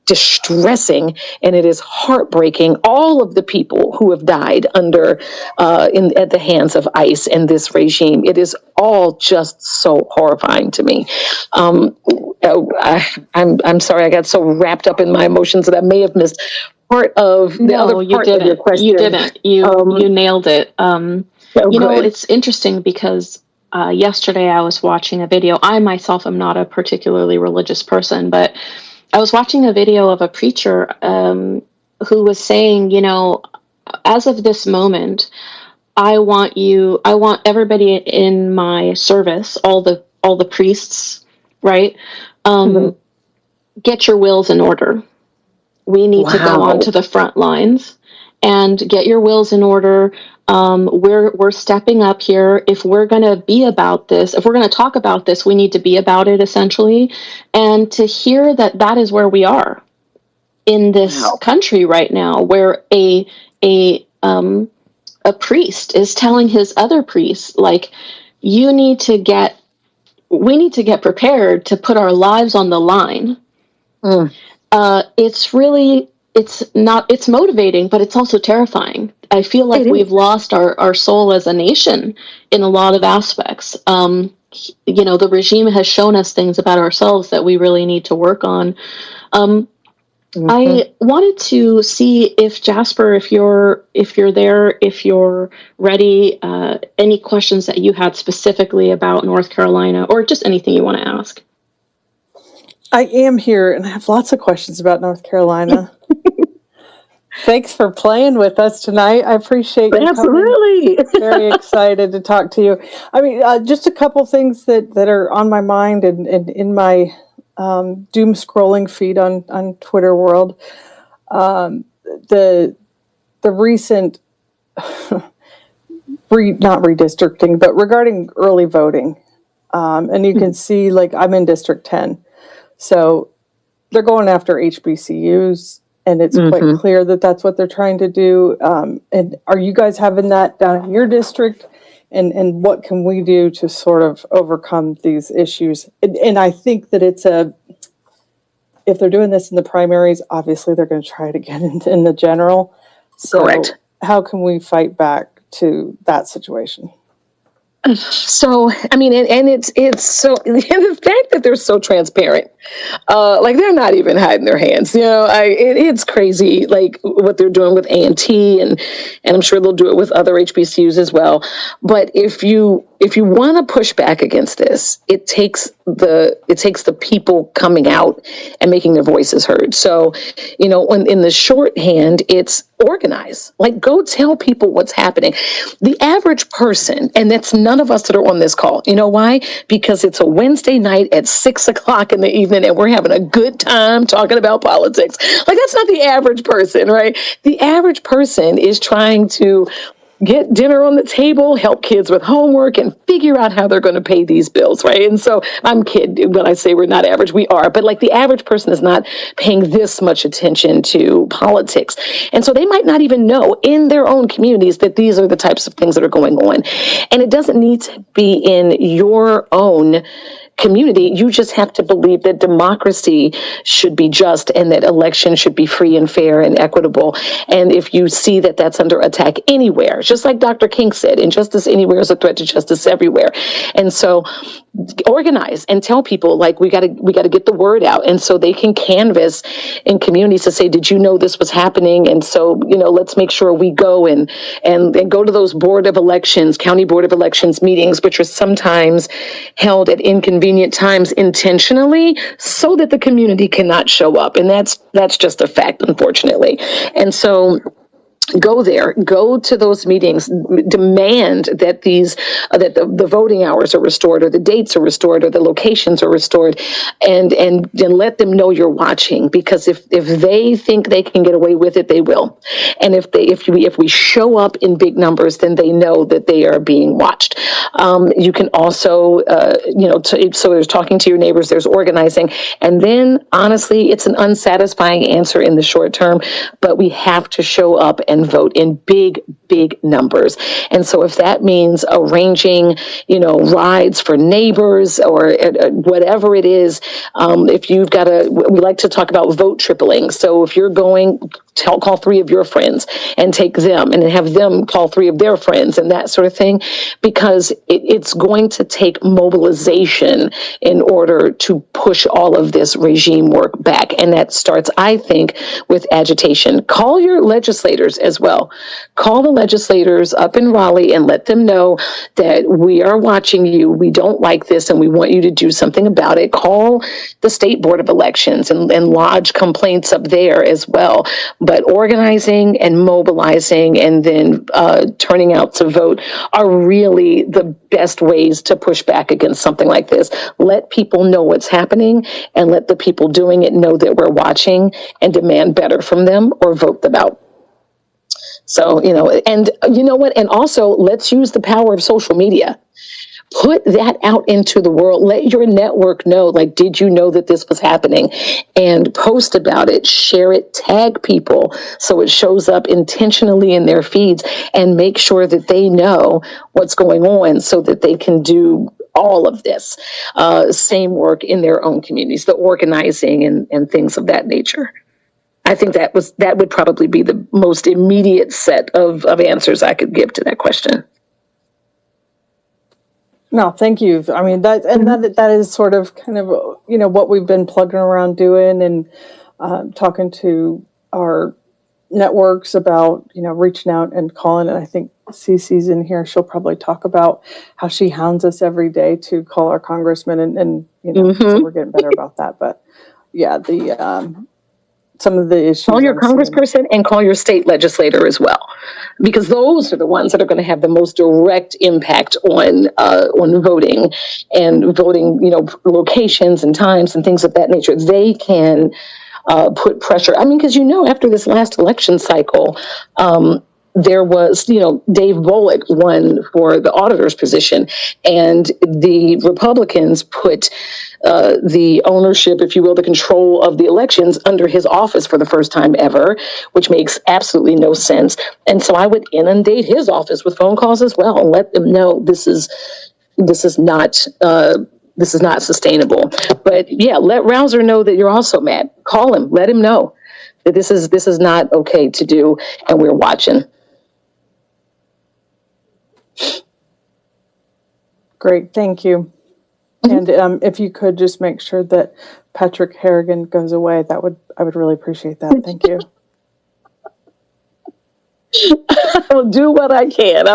distressing, and it is heartbreaking. All of the people who have died at the hands of ICE and this regime, it is all just so horrifying to me. I'm sorry, I got so wrapped up in my emotions that I may have missed part of the other part of your question. You didn't. You nailed it. Good. It's interesting because yesterday I was watching a video. I myself am not a particularly religious person, but I was watching a video of a preacher who was saying, as of this moment, I want everybody in my service, all the priests, right? Get your wills in order. We need to go onto the front lines and get your wills in order. We're stepping up here. If we're going to be about this, if we're going to talk about this, we need to be about it, essentially. And to hear that is where we are in this country right now, where a priest is telling his other priests, like, we need to get prepared to put our lives on the line. It's motivating, but it's also terrifying. I feel like we've lost our soul as a nation in a lot of aspects. The regime has shown us things about ourselves that we really need to work on. I wanted to see if Jasper, if you're there, if you're ready, any questions that you had specifically about North Carolina, or just anything you want to ask. I am here, and I have lots of questions about North Carolina. Thanks for playing with us tonight. I appreciate you. Absolutely. Very excited to talk to you. I mean, just a couple things that are on my mind and in my doom scrolling feed on Twitter world. The recent, not redistricting, but regarding early voting. And you can see, like, I'm in District 10. So they're going after HBCUs, and it's quite clear that that's what they're trying to do. And are you guys having that down in your district? And what can we do to sort of overcome these issues? And I think that if they're doing this in the primaries, obviously they're going to try it again in the general. So correct. How can we fight back to that situation? So, I mean, and it's so, and the fact that they're so transparent, like, they're not even hiding their hands, it's crazy, like, what they're doing with A&T, and I'm sure they'll do it with other HBCUs as well. But if you want to push back against this, it takes the people coming out and making their voices heard. So, when in the shorthand, it's organize, like, go tell people what's happening. The average person, and that's none of us that are on this call. You know why? Because it's a Wednesday night at 6:00 in the evening and we're having a good time talking about politics. Like, that's not the average person, right? The average person is trying to get dinner on the table, help kids with homework, and figure out how they're going to pay these bills, right? And so I'm kidding when I say we're not average, we are, but, like, the average person is not paying this much attention to politics. And so they might not even know in their own communities that these are the types of things that are going on. And it doesn't need to be in your own community. You just have to believe that democracy should be just and that elections should be free and fair and equitable. And if you see that that's under attack anywhere, just like Dr. King said, injustice anywhere is a threat to justice everywhere. And so organize and tell people, like, we got to get the word out. And so they can canvass in communities to say, did you know this was happening? And so, let's make sure we go and go to those county board of elections meetings, which are sometimes held at inconvenient times intentionally so that the community cannot show up. And that's just a fact, unfortunately. And so go there, go to those meetings, demand that the voting hours are restored, or the dates are restored, or the locations are restored, and let them know you're watching. Because if they think they can get away with it, they will. And if we show up in big numbers, then they know that they are being watched. You can also, so there's talking to your neighbors, there's organizing, and then honestly, it's an unsatisfying answer in the short term, but we have to show up and vote in big numbers. And so if that means arranging, rides for neighbors or whatever it is, if you've got we like to talk about vote tripling. So if you're going, call 3 of your friends and take them and have them call 3 of their friends and that sort of thing, because it's going to take mobilization in order to push all of this regime work back. And that starts, I think, with agitation. Call your legislators as well. Call the legislators up in Raleigh and let them know that we are watching you. We don't like this and we want you to do something about it. Call the State Board of Elections and lodge complaints up there as well. But organizing and mobilizing and then turning out to vote are really the best ways to push back against something like this. Let people know what's happening and let the people doing it know that we're watching and demand better from them or vote them out. So, and you know what? And also, let's use the power of social media. Put that out into the world. Let your network know, like, did you know that this was happening? And post about it, share it, tag people so it shows up intentionally in their feeds, and make sure that they know what's going on so that they can do all of this same work in their own communities, the organizing and things of that nature. I think that would probably be the most immediate set of answers I could give to that question. No, thank you. I mean, that is sort of kind of, what we've been plugging around doing and talking to our networks about, reaching out and calling. And I think Cece's in here. She'll probably talk about how she hounds us every day to call our congressman and so we're getting better about that. But yeah, some of the issues. Call your congressperson and call your state legislator as well, because those are the ones that are going to have the most direct impact on voting and voting, locations and times and things of that nature. They can put pressure. I mean, because after this last election cycle, there was, Dave Bullock won for the auditor's position, and the Republicans put the ownership, if you will, the control of the elections under his office for the first time ever, which makes absolutely no sense. And so I would inundate his office with phone calls as well and let them know this is not sustainable. But yeah, let Rouser know that you're also mad. Call him, let him know that this is not okay to do, and we're watching. Great, thank you. Mm-hmm. And if you could just make sure that Patrick Harrigan goes away, I would really appreciate that. Thank you. I will do what I can.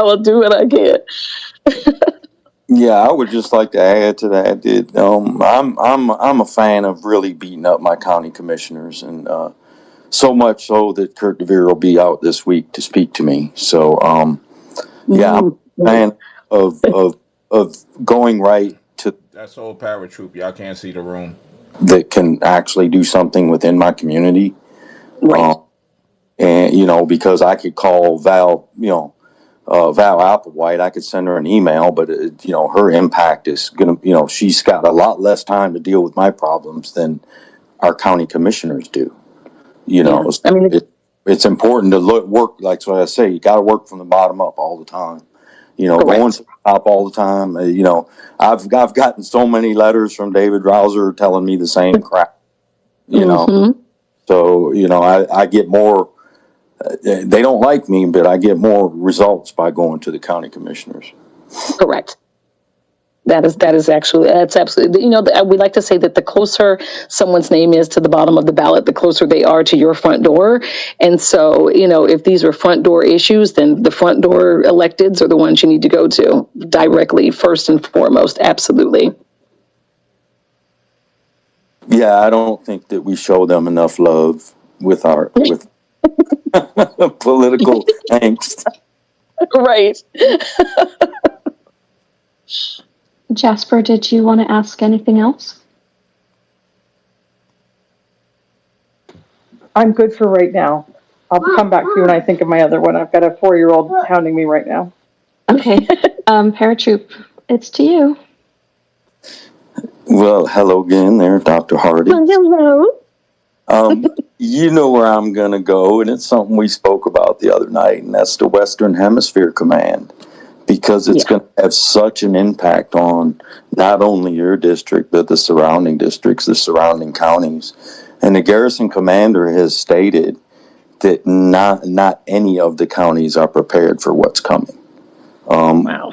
Yeah, I would just like to add to that I'm a fan of really beating up my county commissioners, and so much so that Kurt DeVere will be out this week to speak to me. So yeah, I'm a fan of going right to. That's old paratroop. Y'all can't see the room. That can actually do something within my community, right? And because I could call Val, Val Applewhite, I could send her an email, but her impact is gonna, she's got a lot less time to deal with my problems than our county commissioners do. I mean, it's important to work, like what I say, you got to work from the bottom up all the time. Going to the top all the time. I've gotten so many letters from David Rouser telling me the same crap. So I get more. They don't like me, but I get more results by going to the county commissioners. Correct. That's absolutely, we like to say that the closer someone's name is to the bottom of the ballot, the closer they are to your front door. And so, if these are front door issues, then the front door electeds are the ones you need to go to directly, first and foremost. Absolutely. Yeah, I don't think that we show them enough love with political angst. Right. Jasper, did you want to ask anything else? I'm good for right now. I'll come back to you when I think of my other one. I've got a 4-year-old hounding me right now. Okay. Paratroop, it's to you. Well, hello again there, Dr. Hardy. Hello. You know where I'm going to go, and it's something we spoke about the other night, and that's the Western Hemisphere Command, because it's going to have such an impact on not only your district, but the surrounding districts, the surrounding counties. And the garrison commander has stated that not any of the counties are prepared for what's coming. Wow.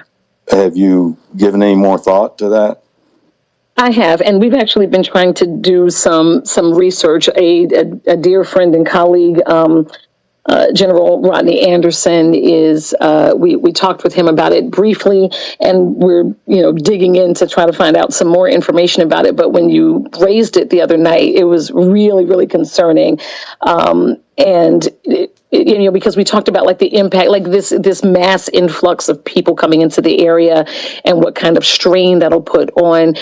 Have you given any more thought to that? I have, and we've actually been trying to do some research. A dear friend and colleague, General Rodney Anderson is, we talked with him about it briefly, and we're, digging in to try to find out some more information about it. But when you raised it the other night, it was really, really concerning. Because we talked about like the impact, like this mass influx of people coming into the area and what kind of strain that'll put on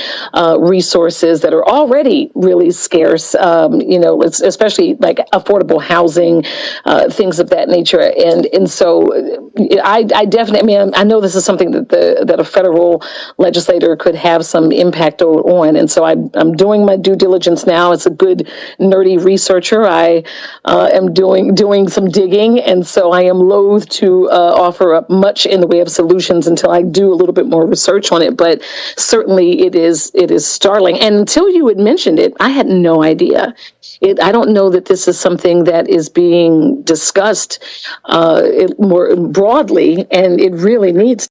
resources that are already really scarce, especially like affordable housing, things of that nature. And so I definitely, I know this is something that a federal legislator could have some impact on. And so I'm doing my due diligence now. As a good nerdy researcher, I am doing some digging, and so I am loath to offer up much in the way of solutions until I do a little bit more research on it. But certainly, it is startling. And until you had mentioned it, I had no idea. I don't know that this is something that is being discussed more broadly, and it really needs.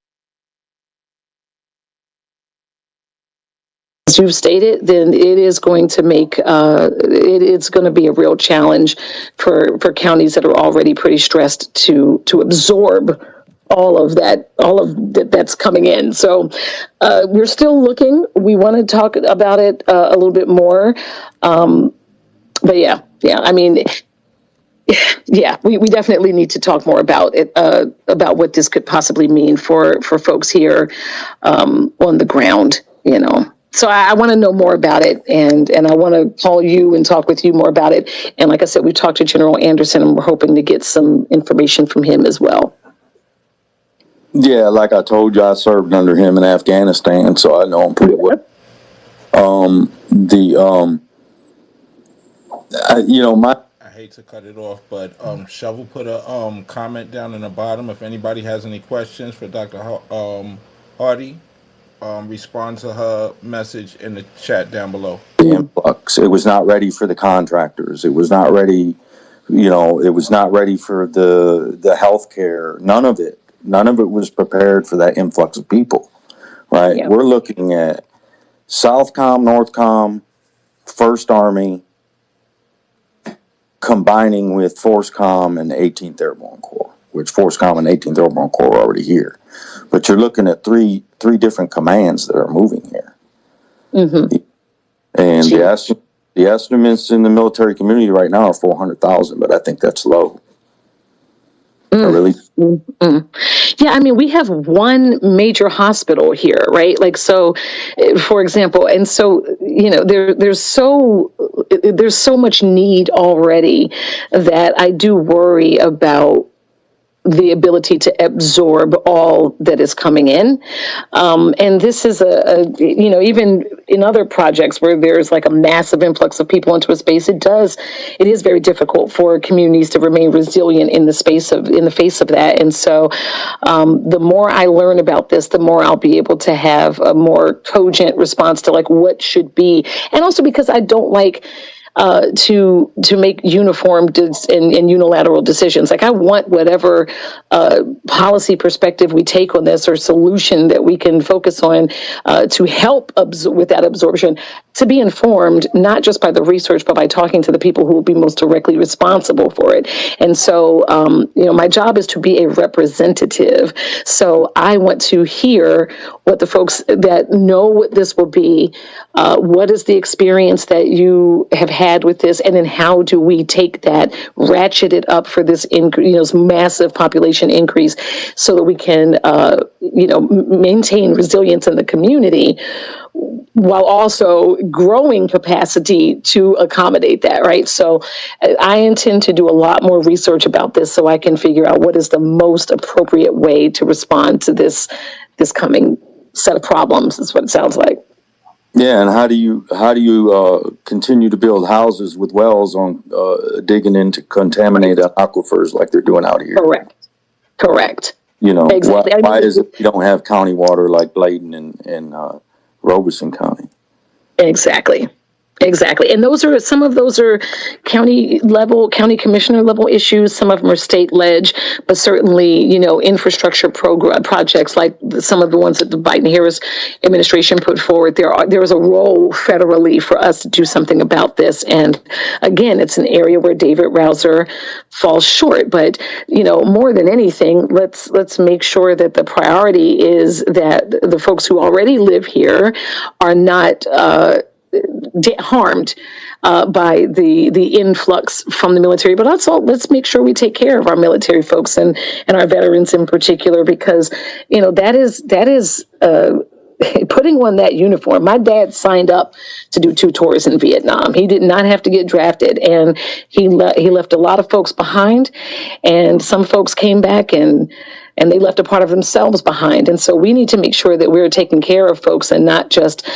As you've stated, then it is going to make it's going to be a real challenge for counties that are already pretty stressed to absorb all of that's coming in. So we're still looking. We want to talk about it a little bit more, but yeah. We definitely need to talk more about it, about what this could possibly mean for folks here on the ground, So I want to know more about it, and I want to call you and talk with you more about it. And like I said, we talked to General Anderson, and we're hoping to get some information from him as well. Yeah, like I told you, I served under him in Afghanistan, so I know him pretty well. I hate to cut it off, but Shovel put a comment down in the bottom. If anybody has any questions for Dr. Hardy, respond to her message in the chat down below. The influx. It was not ready for the contractors. It was not ready. It was not ready for the healthcare. None of it was prepared for that influx of people. Right. Yeah. We're looking at Southcom, Northcom, First Army combining with FORCECOM and the 18th Airborne Corps, which FORCECOM and 18th Airborne Corps are already here. But you're looking at three different commands that are moving here. Mm-hmm. And the estimates in the military community right now are 400,000, but I think that's low. Really? Mm-hmm. Yeah, we have one major hospital here, right? Like, so, for example, and so, there's so much need already that I do worry about the ability to absorb all that is coming in. And this is even in other projects where there's like a massive influx of people into a space, it is very difficult for communities to remain resilient in the face of that. And so the more I learn about this, the more I'll be able to have a more cogent response to like what should be. And also because I don't like to make uniform and unilateral decisions. Like I want whatever policy perspective we take on this or solution that we can focus on to help with that absorption, to be informed, not just by the research, but by talking to the people who will be most directly responsible for it. And so, my job is to be a representative. So I want to hear what the folks that know what this will be, what is the experience that you have had with this, and then how do we take that, ratchet it up for this massive population increase, so that we can maintain resilience in the community while also growing capacity to accommodate that, right? So I intend to do a lot more research about this so I can figure out what is the most appropriate way to respond to this coming set of problems, is what it sounds like. Yeah, and how do you continue to build houses with wells on digging into contaminated aquifers like they're doing out here? Correct. Exactly. Why is it you don't have county water like Bladen and Robeson County? Exactly. Exactly. And some of those are county commissioner level issues. Some of them are state ledge, but certainly, infrastructure projects like some of the ones that the Biden-Harris administration put forward, there is a role federally for us to do something about this. And again, it's an area where David Rouser falls short. But, more than anything, let's make sure that the priority is that the folks who already live here are not, harmed by the influx from the military, but also let's make sure we take care of our military folks and our veterans in particular, because that is putting on that uniform. My dad signed up to do 2 tours in Vietnam. He did not have to get drafted, and he left a lot of folks behind, and some folks came back and they left a part of themselves behind. And so we need to make sure that we're taking care of folks and not just,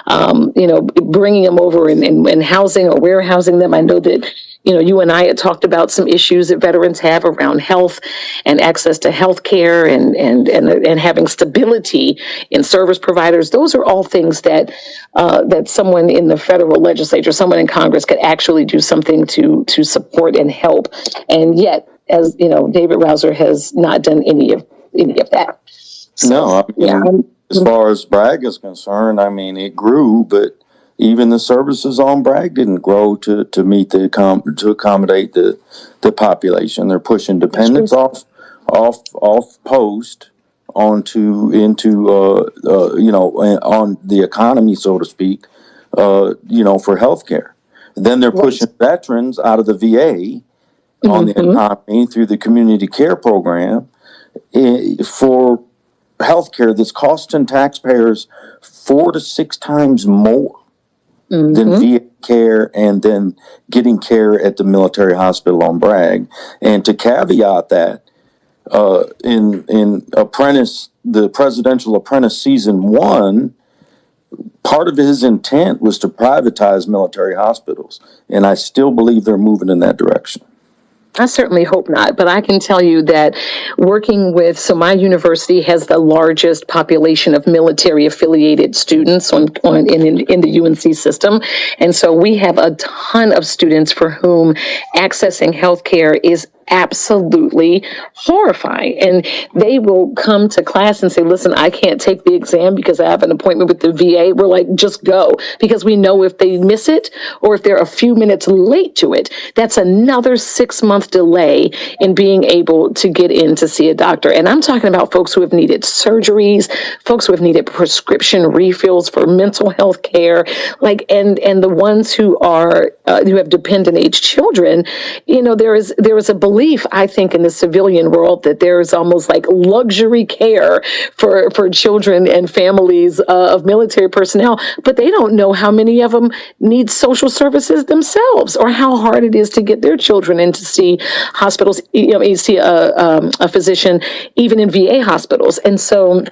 bringing them over and housing or warehousing them. I know that, you and I had talked about some issues that veterans have around health and access to health care and having stability in service providers. Those are all things that someone in the federal legislature, someone in Congress could actually do something to support and help. And yet, as David Rouser has not done any of that. So, no, as far as Bragg is concerned, it grew, but even the services on Bragg didn't grow to meet to accommodate the population. They're pushing dependents off post into on the economy, so to speak, for healthcare. Then they're pushing veterans out of the VA on the economy through the community care program for healthcare that's costing taxpayers 4 to 6 times more than VA care, and then getting care at the military hospital on Bragg. And to caveat that, in Apprentice, the Presidential Apprentice Season 1, part of his intent was to privatize military hospitals, and I still believe they're moving in that direction. I certainly hope not, but I can tell you that so my university has the largest population of military affiliated students in the UNC system. And so we have a ton of students for whom accessing healthcare is absolutely horrifying. And they will come to class and say, listen, I can't take the exam because I have an appointment with the VA. We're like, just go, because we know if they miss it or if they're a few minutes late to it, that's another 6-month delay in being able to get in to see a doctor. And I'm talking about folks who have needed surgeries, folks who have needed prescription refills for mental health care, and the ones who have dependent age children. There is a belief, I think, in the civilian world that there is almost like luxury care for children and families of military personnel, but they don't know how many of them need social services themselves, or how hard it is to get their children in to see hospitals, see a physician, even in VA hospitals. And so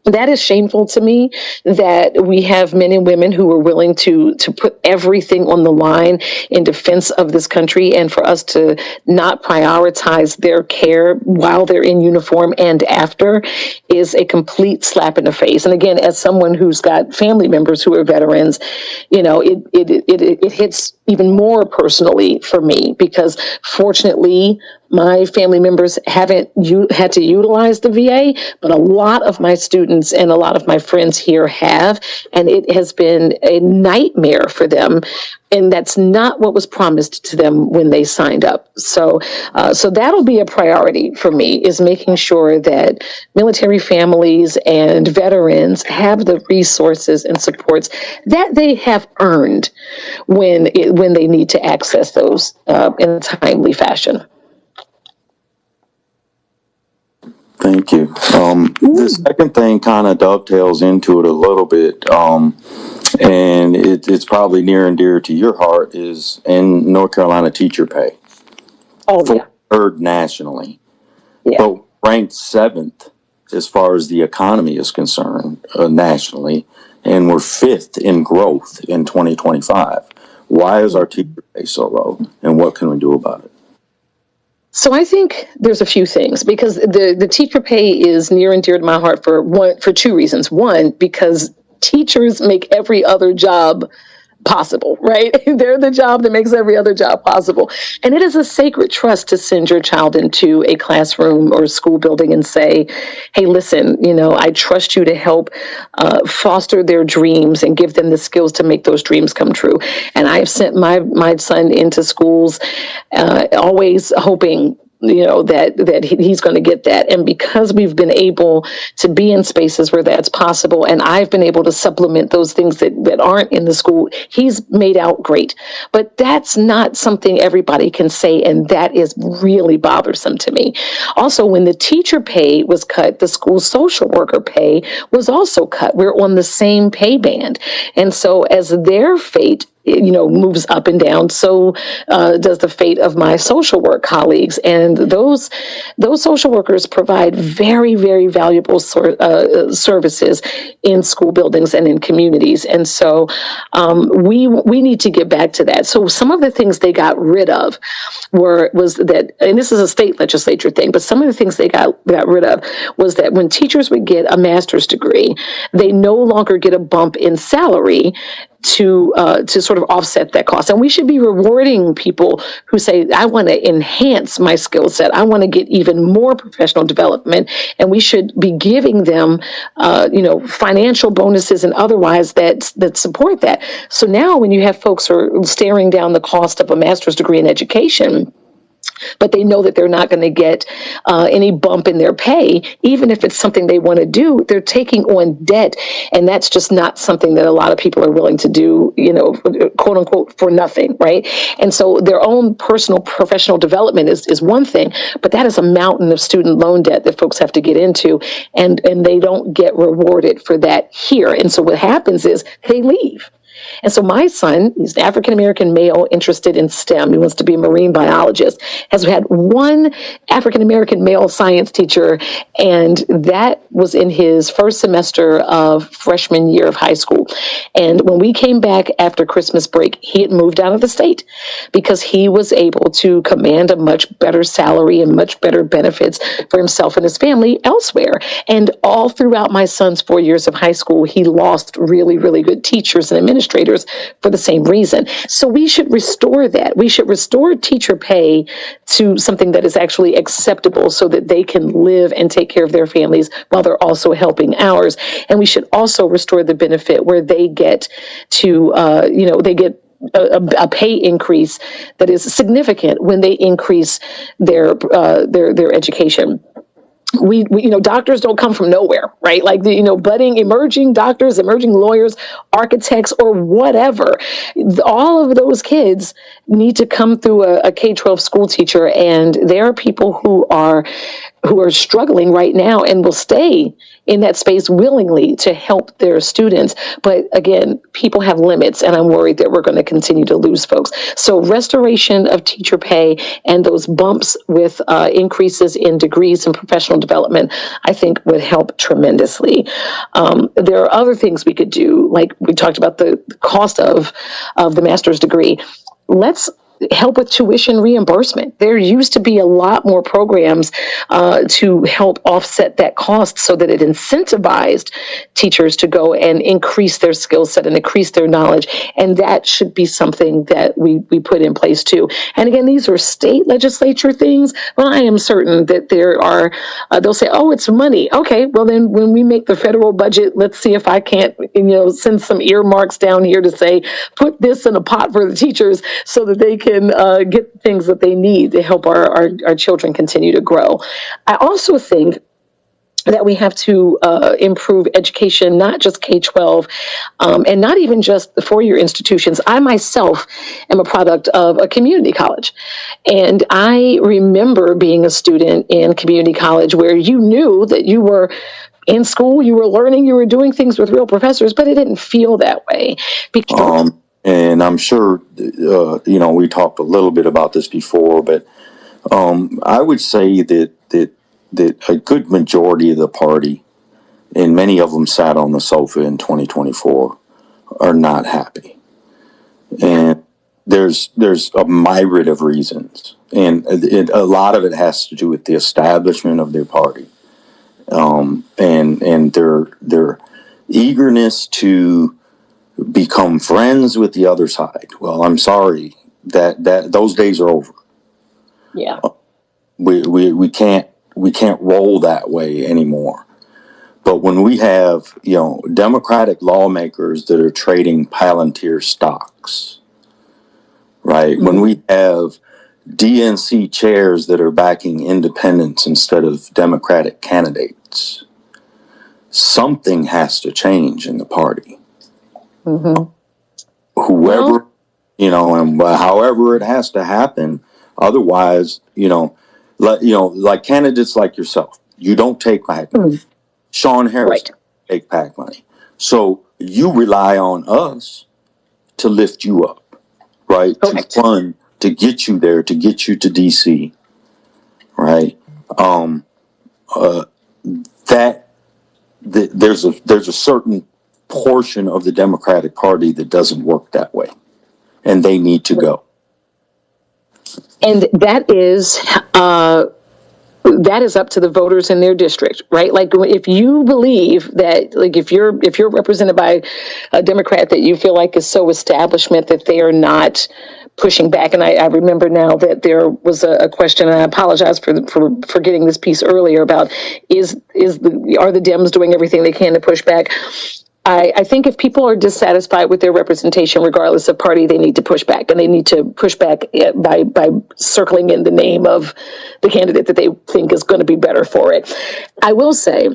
that is shameful to me, that we have men and women who are willing to put everything on the line in defense of this country, and for us to not prioritize their care while they're in uniform and after is a complete slap in the face. And again, as someone who's got family members who are veterans, it hits even more personally for me, because fortunately, my family members haven't had to utilize the VA, but a lot of my students and a lot of my friends here have, and it has been a nightmare for them. And that's not what was promised to them when they signed up. So that'll be a priority for me, is making sure that military families and veterans have the resources and supports that they have earned when they need to access those in a timely fashion. Thank you. The second thing kind of dovetails into it a little bit, and it's probably near and dear to your heart, is in North Carolina teacher pay. Oh, yeah. Third nationally, Yeah. but ranked 7th as far as the economy is concerned nationally, and we're 5th in growth in 2025. Why is our teacher pay so low, and what can we do about it? So I think there's a few things, because the teacher pay is near and dear to my heart for 2 reasons. One, because teachers make every other job possible, right? They're the job that makes every other job possible. And it is a sacred trust to send your child into a classroom or a school building and say, hey, listen, I trust you to help foster their dreams and give them the skills to make those dreams come true. And I have sent my son into schools always hoping that he's going to get that. And because we've been able to be in spaces where that's possible, and I've been able to supplement those things that aren't in the school, he's made out great. But that's not something everybody can say, and that is really bothersome to me. Also, when the teacher pay was cut, the school social worker pay was also cut. We're on the same pay band. And so as their fate moves up and down, so does the fate of my social work colleagues. And those social workers provide very, very valuable services in school buildings and in communities. And so we need to get back to that. So some of the things they got rid of was that, and this is a state legislature thing, but some of the things they got rid of was that when teachers would get a master's degree, they no longer get a bump in salary to sort of offset that cost. And we should be rewarding people who say, I want to enhance my skill set. I want to get even more professional development. And we should be giving them, financial bonuses and otherwise that support that. So now when you have folks who are staring down the cost of a master's degree in education, but they know that they're not going to get any bump in their pay, even if it's something they want to do, they're taking on debt. And that's just not something that a lot of people are willing to do, quote unquote, for nothing, right? And so their own personal professional development is one thing, but that is a mountain of student loan debt that folks have to get into, and they don't get rewarded for that here. And so what happens is they leave. And so my son, he's an African-American male interested in STEM. He wants to be a marine biologist, has had one African-American male science teacher, and that was in his first semester of freshman year of high school. And when we came back after Christmas break, he had moved out of the state because he was able to command a much better salary and much better benefits for himself and his family elsewhere. And all throughout my son's 4 years of high school, he lost really, really good teachers and administrators for the same reason. So we should restore that. We should restore teacher pay to something that is actually acceptable so that they can live and take care of their families while they're also helping ours. And we should also restore the benefit where they get to, they get a pay increase that is significant when they increase their education. We doctors don't come from nowhere, right? Like budding, emerging doctors, emerging lawyers, architects, or whatever. All of those kids need to come through a K-12 school teacher, and there are people who are struggling right now and will stay in that space willingly to help their students. But again, people have limits, and I'm worried that we're going to continue to lose folks. So restoration of teacher pay and those bumps with increases in degrees and professional development, I think would help tremendously. There are other things we could do, like we talked about the cost of the master's degree. Let's help with tuition reimbursement. There used to be a lot more programs to help offset that cost so that it incentivized teachers to go and increase their skill set and increase their knowledge. And that should be something that we put in place too. And again, these are state legislature things. Well, I am certain that there are, they'll say, oh, it's money. Okay, well then when we make the federal budget, let's see if I can't, send some earmarks down here to say, put this in a pot for the teachers so that they can get the things that they need to help our children continue to grow. I also think that we have to improve education, not just K-12, and not even just the four-year institutions. I myself am a product of a community college. And I remember being a student in community college where you knew that you were in school, you were learning, you were doing things with real professors, but it didn't feel that way. Because and I'm sure, we talked a little bit about this before, but I would say that a good majority of the party, and many of them sat on the sofa in 2024, are not happy. And there's a myriad of reasons. And a lot of it has to do with the establishment of their party, and their eagerness to become friends with the other side. Well, I'm sorry that those days are over. Yeah. We can't roll that way anymore. But when we have, Democratic lawmakers that are trading Palantir stocks, right? Mm-hmm. When we have DNC chairs that are backing independents instead of Democratic candidates, something has to change in the party. Mm-hmm. Whoever, and however it has to happen. Otherwise, like candidates like yourself, you don't take PAC money. Mm-hmm. Sean Harris take PAC money. So you rely on us to lift you up, right? Correct. To fund, to get you there, to get you to DC, right? There's a certain portion of the Democratic Party that doesn't work that way, and they need to go. And that is up to the voters in their district, right? Like, if you believe that, like, if you're represented by a Democrat that you feel like is so establishment that they are not pushing back. And I remember now that there was a question, and I apologize for getting this piece earlier about are the Dems doing everything they can to push back? I think if people are dissatisfied with their representation, regardless of party, they need to push back, and they need to push back by circling in the name of the candidate that they think is going to be better for it. I will say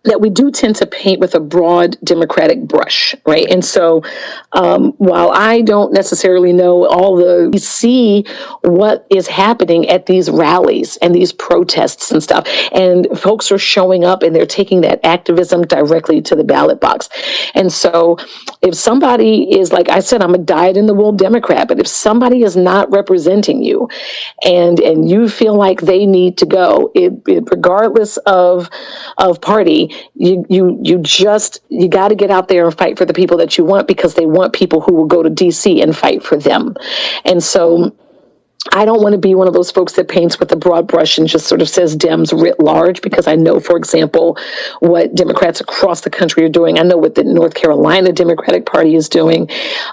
that we do tend to paint with a broad Democratic brush, right? And so while I don't necessarily know we see what is happening at these rallies and these protests and stuff, and folks are showing up and they're taking that activism directly to the ballot box. And so if somebody is, like I said, I'm a dyed-in-the-wool Democrat, but if somebody is not representing you and you feel like they need to go, regardless of party, you got to get out there and fight for the people that you want, because they want people who will go to DC and fight for them. And so I don't want to be one of those folks that paints with a broad brush and just sort of says Dems writ large, because I know, for example, what Democrats across the country are doing. I know what the North Carolina Democratic Party is doing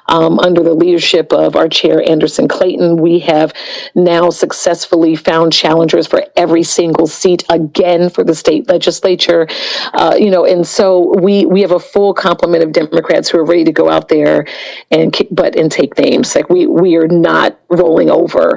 under the leadership of our chair, Anderson Clayton. We have now successfully found challengers for every single seat again for the state legislature. And so we have a full complement of Democrats who are ready to go out there and kick butt and take names. Like, we are not rolling over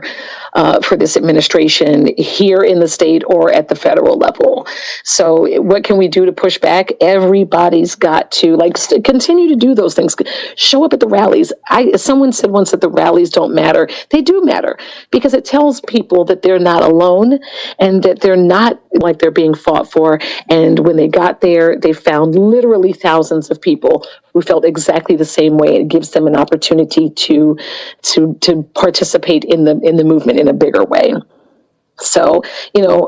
for this administration here in the state or at the federal level. So what can we do to push back? Everybody's got to continue to do those things. Show up at the rallies. Someone said once that the rallies don't matter. They do matter, because it tells people that they're not alone and that they're not like they're being fought for. And when they got there, they found literally thousands of people who felt exactly the same way. It gives them an opportunity to participate in the movement in a bigger way. So,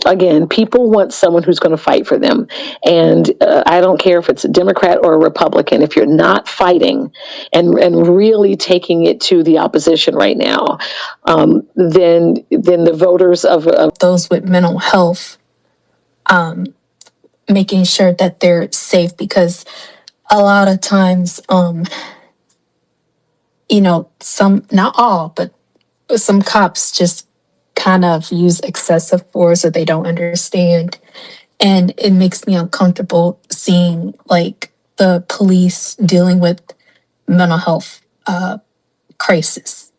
again, people want someone who's going to fight for them. And I don't care if it's a Democrat or a Republican. If you're not fighting and really taking it to the opposition right now, then the voters of those with mental health, making sure that they're safe, because a lot of times, some, not all, but some cops just kind of use excessive force, or they don't understand. And it makes me uncomfortable seeing the police dealing with mental health crisis.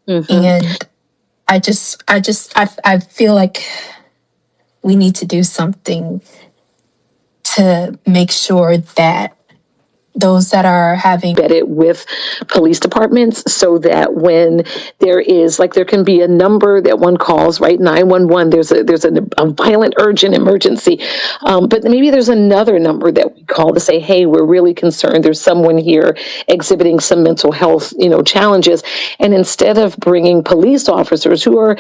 Mm-hmm. And I feel like we need to do something to make sure that those that are having it with police departments, so that when there is there can be a number that one calls, right? 911. There's a violent, urgent emergency, but maybe there's another number that we call to say, hey, we're really concerned. There's someone here exhibiting some mental health, challenges. And instead of bringing police officers who are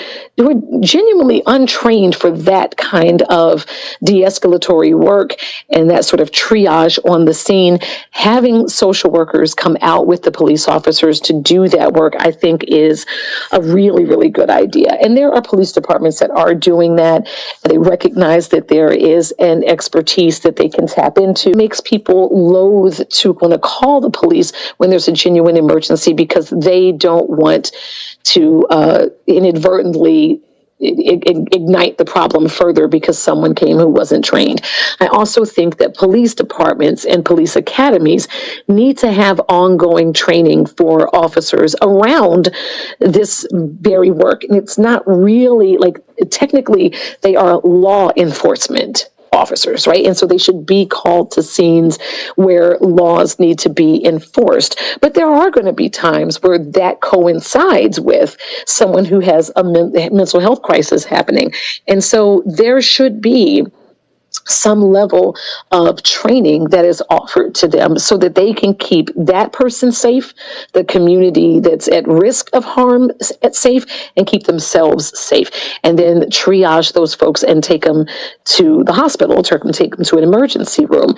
genuinely untrained for that kind of de-escalatory work and that sort of triage on the scene, having social workers come out with the police officers to do that work, I think, is a really, really good idea. And there are police departments that are doing that. They recognize that there is an expertise that they can tap into. makes people loath to want to call the police when there's a genuine emergency, because they don't want to inadvertently ignite the problem further because someone came who wasn't trained. I also think that police departments and police academies need to have ongoing training for officers around this very work. And it's not really like, technically, they are law enforcement officers, right? And so they should be called to scenes where laws need to be enforced. But there are going to be times where that coincides with someone who has a mental health crisis happening. And so there should be some level of training that is offered to them so that they can keep that person safe, the community that's at risk of harm safe, and keep themselves safe. And then triage those folks and take them to the hospital, take them to an emergency room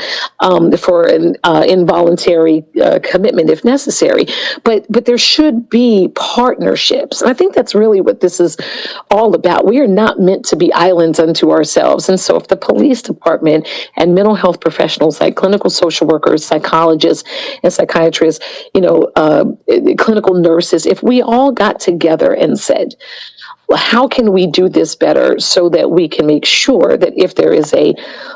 for an involuntary commitment if necessary. But there should be partnerships. And I think that's really what this is all about. We are not meant to be islands unto ourselves. And so if the police department and mental health professionals like clinical social workers, psychologists, and psychiatrists, clinical nurses, if we all got together and said, well, how can we do this better so that we can make sure that if there is a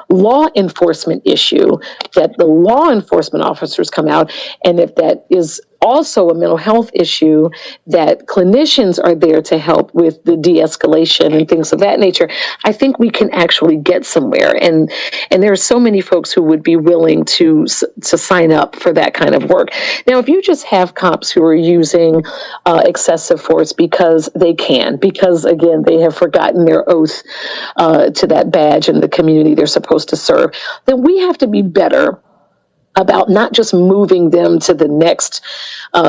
law enforcement issue, that the law enforcement officers come out, and if that is also a mental health issue, that clinicians are there to help with the de-escalation and things of that nature. I think we can actually get somewhere, and there are so many folks who would be willing to sign up for that kind of work. Now, if you just have cops who are using excessive force because they can, because again they have forgotten their oath to that badge and the community they're supposed to serve, then we have to be better about not just moving them to the next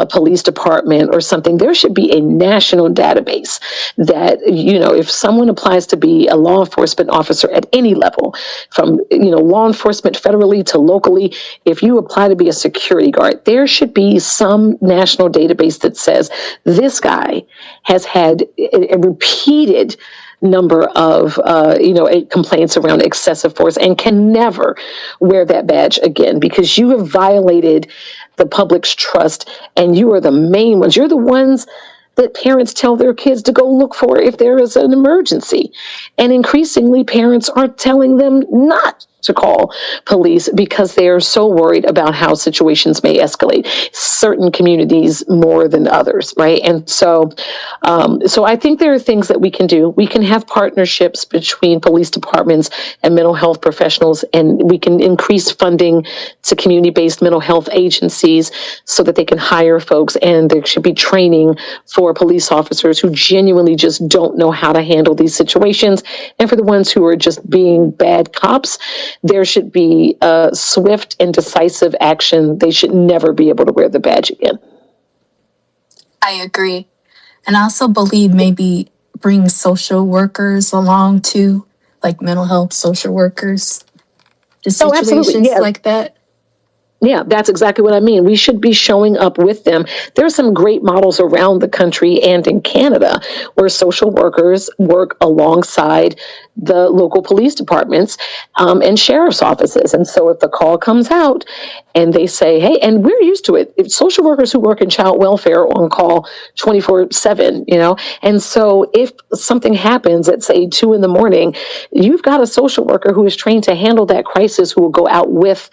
police department or something. There should be a national database that, if someone applies to be a law enforcement officer at any level, from, law enforcement federally to locally, if you apply to be a security guard, there should be some national database that says this guy has had a repeated number of complaints around excessive force and can never wear that badge again, because you have violated the public's trust, and you are the main ones. You're the ones that parents tell their kids to go look for if there is an emergency. And increasingly, parents are telling them not to call police because they are so worried about how situations may escalate. Certain communities more than others, right? And so I think there are things that we can do. We can have partnerships between police departments and mental health professionals, and we can increase funding to community-based mental health agencies so that they can hire folks, and there should be training for police officers who genuinely just don't know how to handle these situations. And for the ones who are just being bad cops, there should be swift and decisive action. They should never be able to wear the badge again. I agree. And I also believe maybe bring social workers along too, like mental health social workers to situations like that. Yeah, that's exactly what I mean. We should be showing up with them. There are some great models around the country and in Canada where social workers work alongside the local police departments and sheriff's offices. And so if the call comes out and they say, hey, and we're used to it, if social workers who work in child welfare are on call 24/7, and so if something happens at, say, 2 a.m, you've got a social worker who is trained to handle that crisis, who will go out with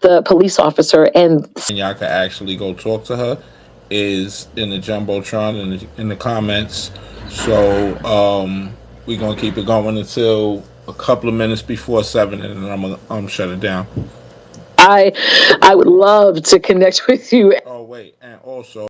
the police officer. And y'all can actually go talk to her is in the Jumbotron in the comments. So we're going to keep it going until a couple of minutes before 7, and then I'm going to shut it down. I would love to connect with you. Oh, wait, and also